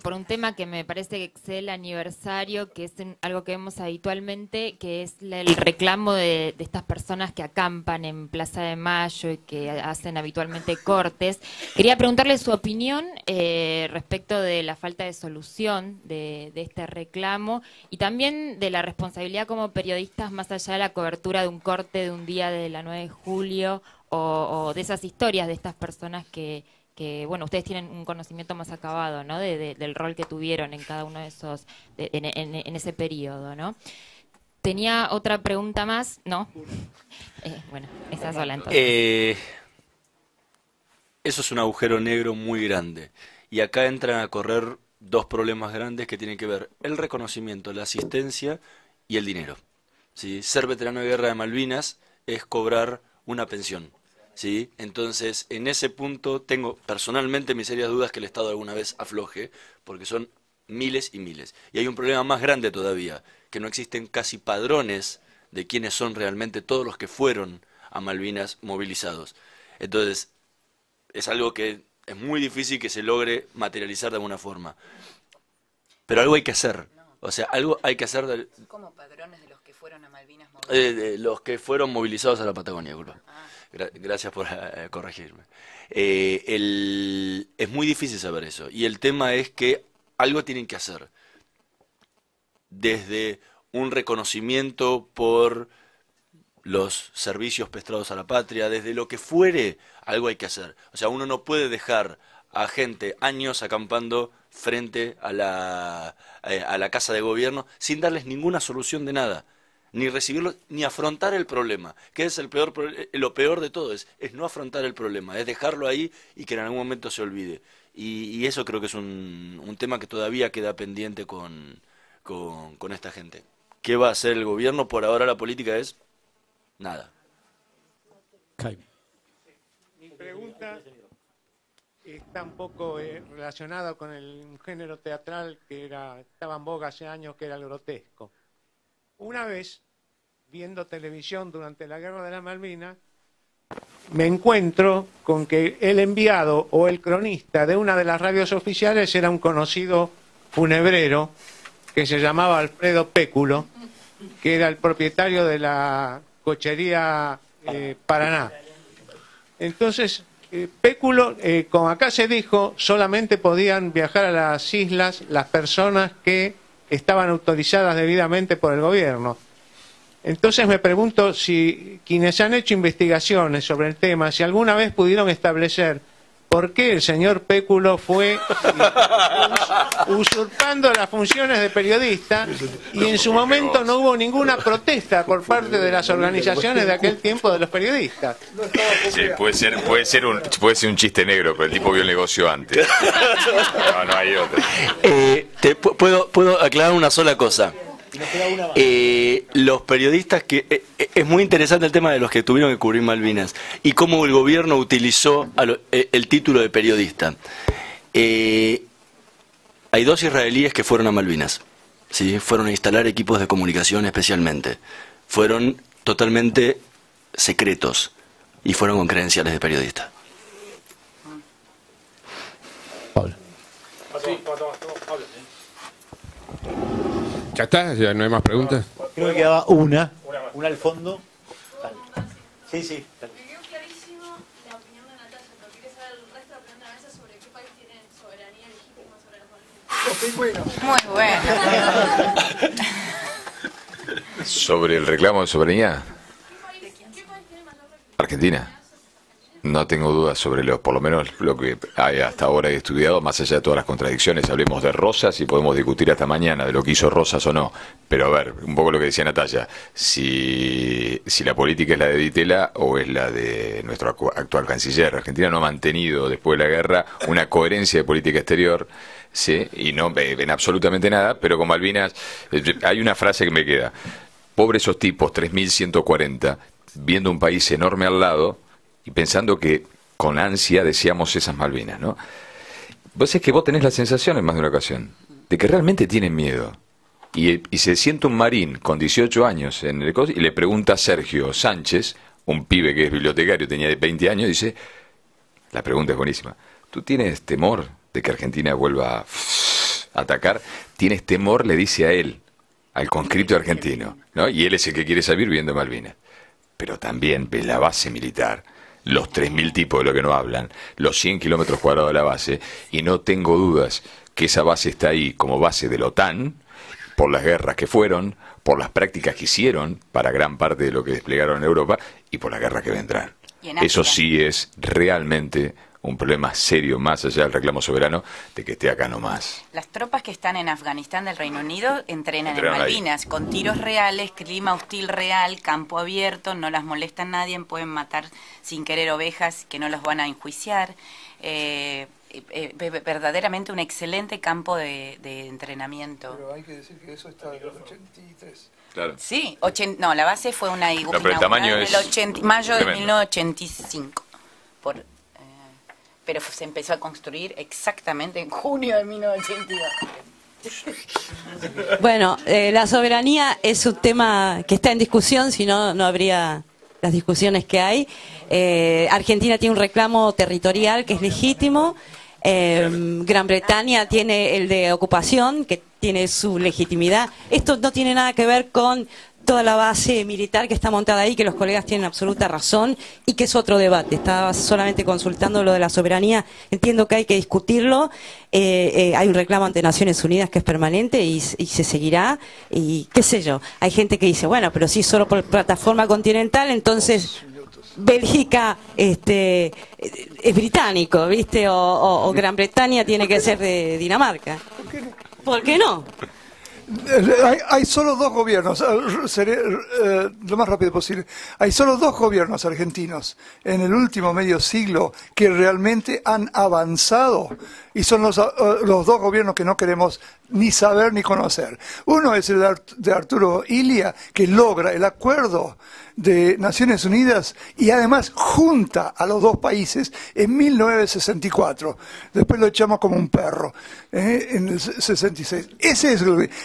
por un tema que me parece que excede el aniversario, que es algo que vemos habitualmente, que es el reclamo de estas personas que acampan en Plaza de Mayo y que hacen habitualmente cortes. Quería preguntarle su opinión respecto de la falta de solución de este reclamo y también de la responsabilidad como periodistas más allá de la cobertura de un corte de un día de la 9 de julio o de esas historias de estas personas que bueno, ustedes tienen un conocimiento más acabado, ¿no? Del rol que tuvieron en cada uno de esos, en ese periodo, ¿no? Tenía otra pregunta más, ¿no? Bueno, esa sola entonces. Eso es un agujero negro muy grande. Y acá entran a correr 2 problemas grandes que tienen que ver el reconocimiento, la asistencia y el dinero. ¿Sí? Ser veterano de guerra de Malvinas es cobrar una pensión. ¿Sí? Entonces, en ese punto tengo personalmente mis serias dudas que el Estado alguna vez afloje, porque son miles y miles. Y hay un problema más grande todavía, que no existen casi padrones de quiénes son realmente todos los que fueron a Malvinas movilizados. Entonces, es algo que es muy difícil que se logre materializar de alguna forma. Pero algo hay que hacer. O sea, algo hay que hacer como padrones de los que fueron a Malvinas de los que fueron movilizados a la Patagonia, disculpa. Gracias por corregirme. Es muy difícil saber eso. Y el tema es que algo tienen que hacer. Desde un reconocimiento por los servicios prestados a la patria, desde lo que fuere, algo hay que hacer. O sea, uno no puede dejar a gente años acampando frente a la casa de gobierno sin darles ninguna solución de nada, ni recibirlo, ni afrontar el problema, que es lo peor de todo, es no afrontar el problema, es dejarlo ahí y que en algún momento se olvide. Y eso creo que es un tema que todavía queda pendiente con esta gente. ¿Qué va a hacer el gobierno? Por ahora la política es nada. Mi pregunta está un poco relacionada con un género teatral que estaba en boga hace años, que era el grotesco. Una vez, viendo televisión durante la Guerra de las Malvinas, me encuentro con que el enviado o el cronista de una de las radios oficiales era un conocido funebrero que se llamaba Alfredo Péculo, que era el propietario de la cochería Paraná. Entonces, Péculo, como acá se dijo, solamente podían viajar a las islas las personas que estaban autorizadas debidamente por el gobierno. Entonces me pregunto si quienes han hecho investigaciones sobre el tema, si alguna vez pudieron establecer por qué el señor Péculo fue usurpando las funciones de periodista y en su momento no hubo ninguna protesta por parte de las organizaciones de aquel tiempo de los periodistas. Sí, puede ser un chiste negro, pero el tipo vio el negocio antes. No hay otro. Puedo aclarar una sola cosa. Los periodistas es muy interesante el tema de los que tuvieron que cubrir Malvinas y cómo el gobierno utilizó el título de periodista. Hay 2 israelíes que fueron a Malvinas, ¿sí? Fueron a instalar equipos de comunicación especialmente. Fueron totalmente secretos y fueron con credenciales de periodista. Pablo. ¿Ya está? ¿Ya no hay más preguntas? Creo que quedaba una al fondo. Sí, sí. Me quedó clarísimo la opinión de Natalia, pero quería saber el resto de la opinión de la mesa sobre qué país tiene soberanía legítima sobre las Malvinas. Muy bueno. Sobre el reclamo de soberanía. Argentina. No tengo dudas sobre por lo menos lo que hasta ahora he estudiado, más allá de todas las contradicciones. Hablemos de Rosas y podemos discutir hasta mañana de lo que hizo Rosas o no. Pero a ver, un poco lo que decía Natalia, si la política es la de Di Tella o es la de nuestro actual canciller. Argentina no ha mantenido después de la guerra una coherencia de política exterior, ¿sí? Y no ven absolutamente nada, pero con Malvinas hay una frase que me queda. Pobres esos tipos, 3.140, viendo un país enorme al lado y pensando que con ansia deseamos esas Malvinas, ¿no? Vos es que vos tenés la sensación en más de una ocasión de que realmente tienen miedo. Y se siente un marín con 18 años en el y le pregunta a Sergio Sánchez, un pibe que es bibliotecario, tenía 20 años, dice, la pregunta es buenísima, ¿tú tienes temor de que Argentina vuelva a atacar? ¿Tienes temor? Le dice a él, al conscripto argentino, ¿no? Y él es el que quiere salir viviendo Malvinas. Pero también ves la base militar, los 3.000 tipos de lo que no hablan, los 100 kilómetros cuadrados de la base, y no tengo dudas que esa base está ahí como base de la OTAN, por las guerras que fueron, por las prácticas que hicieron para gran parte de lo que desplegaron en Europa, y por las guerras que vendrán. Eso sí es realmente un problema serio, más allá del reclamo soberano, de que esté acá nomás. Las tropas que están en Afganistán del Reino Unido entrenan en Malvinas, ahí, con tiros reales, clima hostil real, campo abierto, no las molesta nadie, pueden matar sin querer ovejas que no los van a enjuiciar. Verdaderamente un excelente campo de entrenamiento. Pero hay que decir que eso está en el 83. Claro. Sí, no, la base fue una no, pero el tamaño es mayo de tremendo. 1985. Pero se empezó a construir exactamente en junio de 1982. Bueno, la soberanía es un tema que está en discusión, si no, no habría las discusiones que hay. Argentina tiene un reclamo territorial que es legítimo. Gran Bretaña tiene el de ocupación, que tiene su legitimidad. Esto no tiene nada que ver con toda la base militar que está montada ahí, que los colegas tienen absoluta razón y que es otro debate. Estaba solamente consultando lo de la soberanía. Entiendo que hay que discutirlo. Hay un reclamo ante Naciones Unidas que es permanente y se seguirá. Y qué sé yo. Hay gente que dice, bueno, pero si solo por plataforma continental, entonces Bélgica es británico, ¿viste? O Gran Bretaña tiene que ser de Dinamarca. ¿Por qué no? Hay solo dos gobiernos, seré lo más rápido posible. Hay solo dos gobiernos argentinos en el último medio siglo que realmente han avanzado y son los dos gobiernos que no queremos ni saber ni conocer. Uno es el de Arturo Illia, que logra el acuerdo de Naciones Unidas y además junta a los dos países en 1964. Después lo echamos como un perro en el 66. Ese es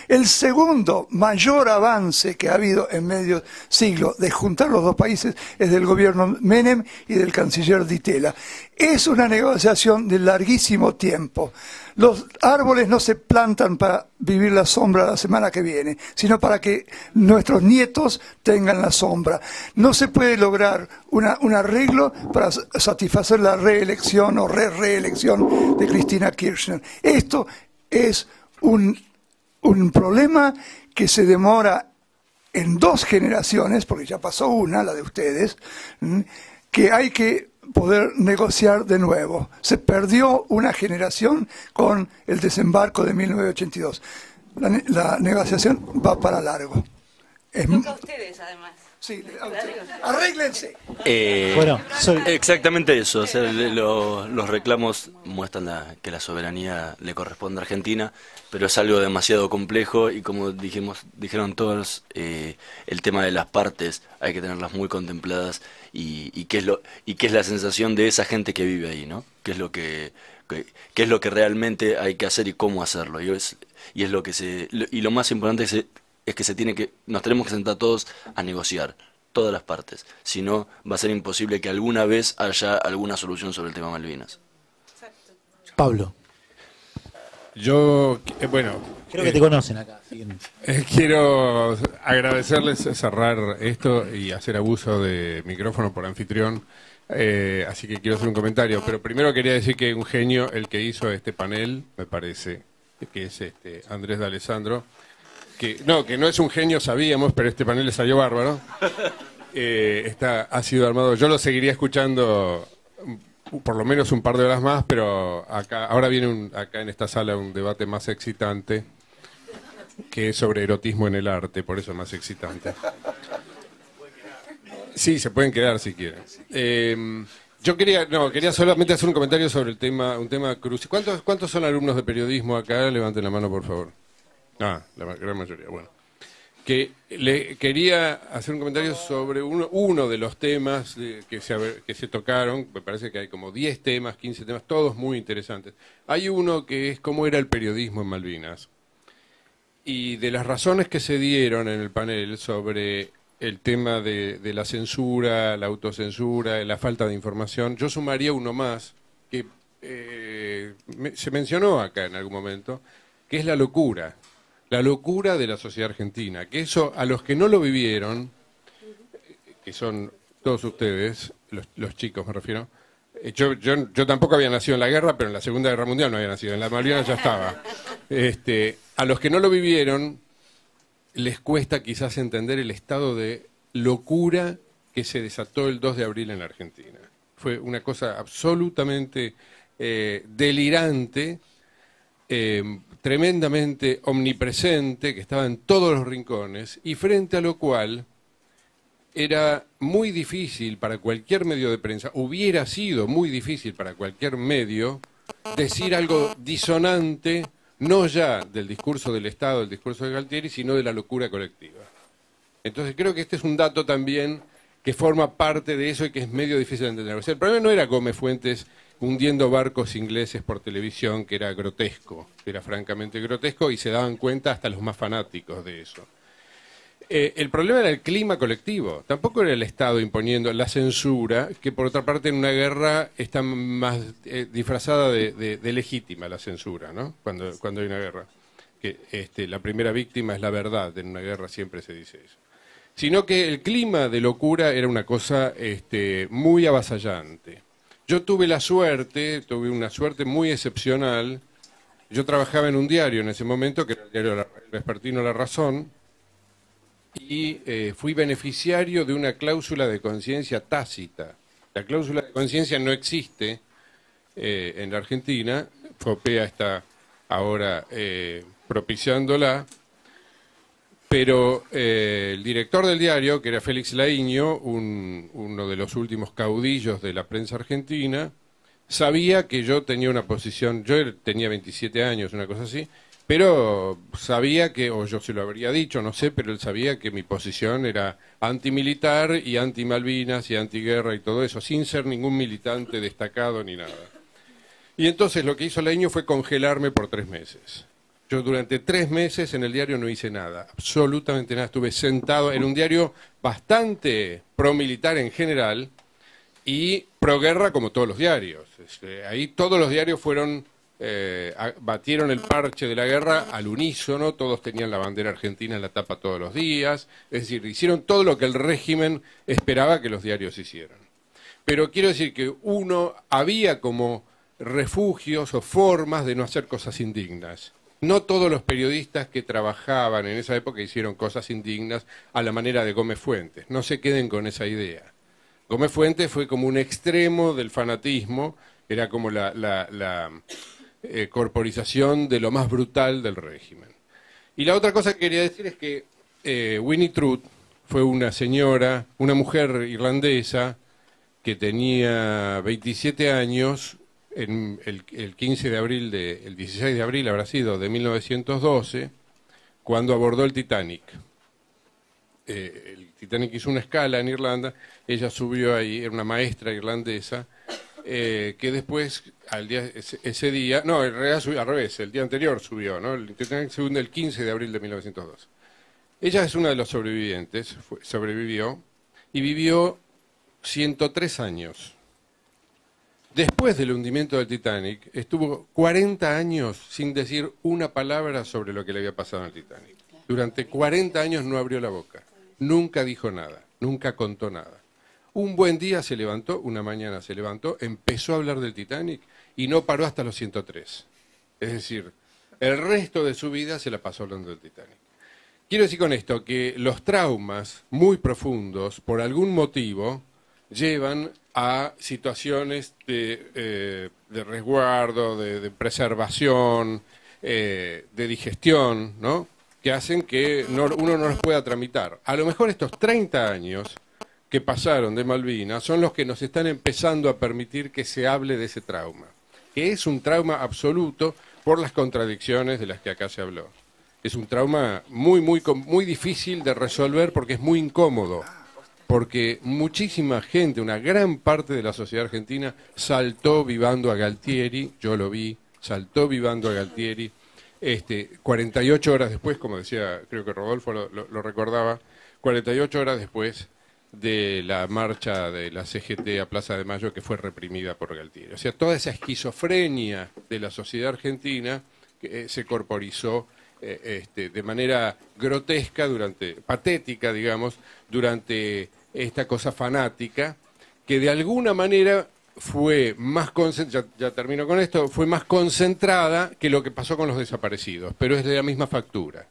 el segundo mayor avance que ha habido en medio siglo de juntar los dos países, es del gobierno Menem y del canciller Di Tella. Es una negociación de larguísimo tiempo. Los árboles no se plantan para vivir la sombra la semana que viene, sino para que nuestros nietos tengan la sombra. No se puede lograr un arreglo para satisfacer la reelección o reelección de Cristina Kirchner. Esto es un problema que se demora en 2 generaciones, porque ya pasó una, la de ustedes, que hay que poder negociar de nuevo. Se perdió una generación con el desembarco de 1982. La negociación va para largo. Toca a ustedes, además. Sí, arréglense. Bueno, exactamente eso. O sea, los reclamos muestran que la soberanía le corresponde a Argentina, pero es algo demasiado complejo y como dijeron todos, el tema de las partes hay que tenerlas muy contempladas y qué es la sensación de esa gente que vive ahí, ¿no? Qué es lo que realmente hay que hacer y cómo hacerlo. Y lo más importante es que nos tenemos que sentar todos a negociar, todas las partes. Si no, va a ser imposible que alguna vez haya alguna solución sobre el tema Malvinas. Pablo. Yo, bueno... Creo que te conocen acá. Quiero agradecerles, cerrar esto y hacer abuso de micrófono por anfitrión. Así que quiero hacer un comentario. Pero primero quería decir que un genio el que hizo este panel, me parece, que es Andrés D'Alessandro. Que no es un genio, sabíamos, pero este panel le salió bárbaro. Ha sido armado. Yo lo seguiría escuchando por lo menos un par de horas más, pero ahora viene acá en esta sala un debate más excitante, que es sobre erotismo en el arte, por eso es más excitante. Sí, se pueden quedar si quieren. Yo quería solamente hacer un comentario sobre un tema crucial. ¿Cuántos son alumnos de periodismo acá? Levanten la mano, por favor. La gran mayoría, bueno. Que quería hacer un comentario sobre uno de los temas que se tocaron. Me parece que hay como 10 temas, 15 temas, todos muy interesantes. Hay uno que es cómo era el periodismo en Malvinas. Y de las razones que se dieron en el panel sobre el tema de la censura, la autocensura, la falta de información, yo sumaría uno más que se mencionó acá en algún momento, que es la locura de la sociedad argentina, que eso a los que no lo vivieron, que son todos ustedes, los chicos me refiero, yo tampoco había nacido en la guerra, pero en la Segunda Guerra Mundial no había nacido, en la Malvinas ya estaba. A los que no lo vivieron les cuesta quizás entender el estado de locura que se desató el 2 de abril en la Argentina. Fue una cosa absolutamente delirante, tremendamente omnipresente, que estaba en todos los rincones, y frente a lo cual era muy difícil para cualquier medio de prensa, hubiera sido muy difícil para cualquier medio, decir algo disonante, no ya del discurso del Estado, del discurso de Galtieri, sino de la locura colectiva. Entonces creo que este es un dato también que forma parte de eso y que es medio difícil de entender. O sea, el problema no era Gómez Fuentes hundiendo barcos ingleses por televisión, que era grotesco, que era francamente grotesco, y se daban cuenta hasta los más fanáticos de eso. El problema era el clima colectivo, tampoco era el Estado imponiendo la censura, que por otra parte en una guerra está más disfrazada de legítima la censura, ¿no? Cuando hay una guerra. que la primera víctima es la verdad, en una guerra siempre se dice eso. Sino que el clima de locura era una cosa muy avasallante. Yo tuve una suerte muy excepcional. Yo trabajaba en un diario en ese momento, que era el diario vespertino La Razón, y fui beneficiario de una cláusula de conciencia tácita. La cláusula de conciencia no existe en la Argentina, FOPEA está ahora propiciándola, pero el director del diario, que era Félix Laíño, uno de los últimos caudillos de la prensa argentina, sabía que yo tenía una posición, yo tenía 27 años, una cosa así, pero sabía que, o yo se lo habría dicho, no sé, pero él sabía que mi posición era antimilitar y anti-Malvinas y antiguerra y todo eso, sin ser ningún militante destacado ni nada. Y entonces lo que hizo Laíño fue congelarme por 3 meses. Yo durante 3 meses en el diario no hice nada, absolutamente nada. Estuve sentado en un diario bastante promilitar en general y proguerra como todos los diarios. Ahí todos los diarios batieron el parche de la guerra al unísono, todos tenían la bandera argentina en la tapa todos los días. Es decir, hicieron todo lo que el régimen esperaba que los diarios hicieran. Pero quiero decir que había como refugios o formas de no hacer cosas indignas. No todos los periodistas que trabajaban en esa época hicieron cosas indignas a la manera de Gómez Fuentes. No se queden con esa idea. Gómez Fuentes fue como un extremo del fanatismo, era como la corporización de lo más brutal del régimen. Y la otra cosa que quería decir es que Winnie Truth fue una señora, una mujer irlandesa que tenía 27 años, el 15 de abril, el 16 de abril habrá sido, de 1912, cuando abordó el Titanic. El Titanic hizo una escala en Irlanda, ella subió ahí, era una maestra irlandesa, que después, ese día, no, en realidad subió al revés, el día anterior subió, ¿no? El Titanic se hunde el 15 de abril de 1912. Ella es una de los sobrevivientes, sobrevivió, y vivió 103 años. Después del hundimiento del Titanic, estuvo 40 años sin decir una palabra sobre lo que le había pasado al Titanic. Durante 40 años no abrió la boca, nunca dijo nada, nunca contó nada. Un buen día se levantó, una mañana se levantó, empezó a hablar del Titanic y no paró hasta los 103. Es decir, el resto de su vida se la pasó hablando del Titanic. Quiero decir con esto que los traumas muy profundos, por algún motivo, llevan a situaciones de resguardo, de preservación, de digestión, ¿no? Que hacen que uno no los pueda tramitar. A lo mejor estos 30 años que pasaron de Malvinas son los que nos están empezando a permitir que se hable de ese trauma, que es un trauma absoluto por las contradicciones de las que acá se habló. Es un trauma muy difícil de resolver porque es muy incómodo. Porque muchísima gente, una gran parte de la sociedad argentina, saltó vivando a Galtieri, yo lo vi, saltó vivando a Galtieri, 48 horas después, como decía, creo que Rodolfo lo recordaba, 48 horas después de la marcha de la CGT a Plaza de Mayo que fue reprimida por Galtieri. O sea, toda esa esquizofrenia de la sociedad argentina se corporizó de manera grotesca, patética, digamos, durante esta cosa fanática, que de alguna manera fue más ya termino con esto, fue más concentrada que lo que pasó con los desaparecidos, pero es de la misma factura.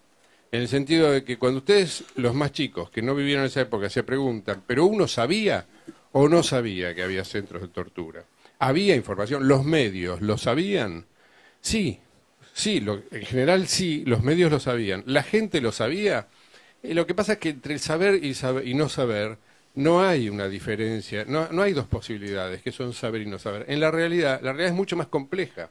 En el sentido de que cuando ustedes, los más chicos, que no vivieron esa época, se preguntan, ¿pero uno sabía o no sabía que había centros de tortura? ¿Había información? ¿Los medios lo sabían? Sí, en general sí, los medios lo sabían. ¿La gente lo sabía? Lo que pasa es que entre el saber y no saber no hay una diferencia, no hay dos posibilidades, que son saber y no saber. En la realidad es mucho más compleja.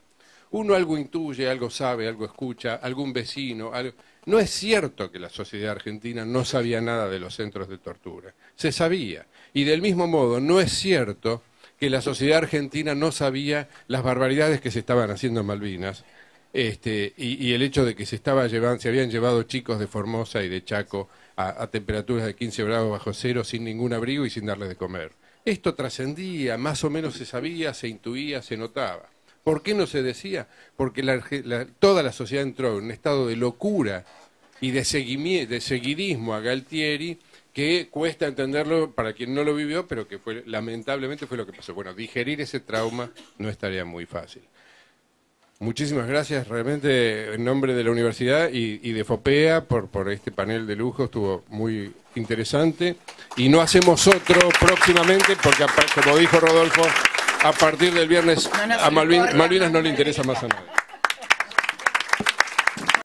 Uno algo intuye, algo sabe, algo escucha, algún vecino, algo... No es cierto que la sociedad argentina no sabía nada de los centros de tortura. Se sabía. Y del mismo modo, no es cierto que la sociedad argentina no sabía las barbaridades que se estaban haciendo en Malvinas, y el hecho de que se habían llevado chicos de Formosa y de Chaco a temperaturas de 15 grados bajo cero sin ningún abrigo y sin darles de comer. Esto trascendía, más o menos se sabía, se intuía, se notaba. ¿Por qué no se decía? Porque toda la sociedad entró en un estado de locura y de seguidismo a Galtieri, que cuesta entenderlo para quien no lo vivió, pero que lamentablemente fue lo que pasó. Bueno, digerir ese trauma no es tarea muy fácil. Muchísimas gracias realmente en nombre de la universidad y de FOPEA por este panel de lujo, estuvo muy interesante. Y no hacemos otro próximamente porque, como dijo Rodolfo, a partir del viernes a Malvinas no le interesa más a nadie.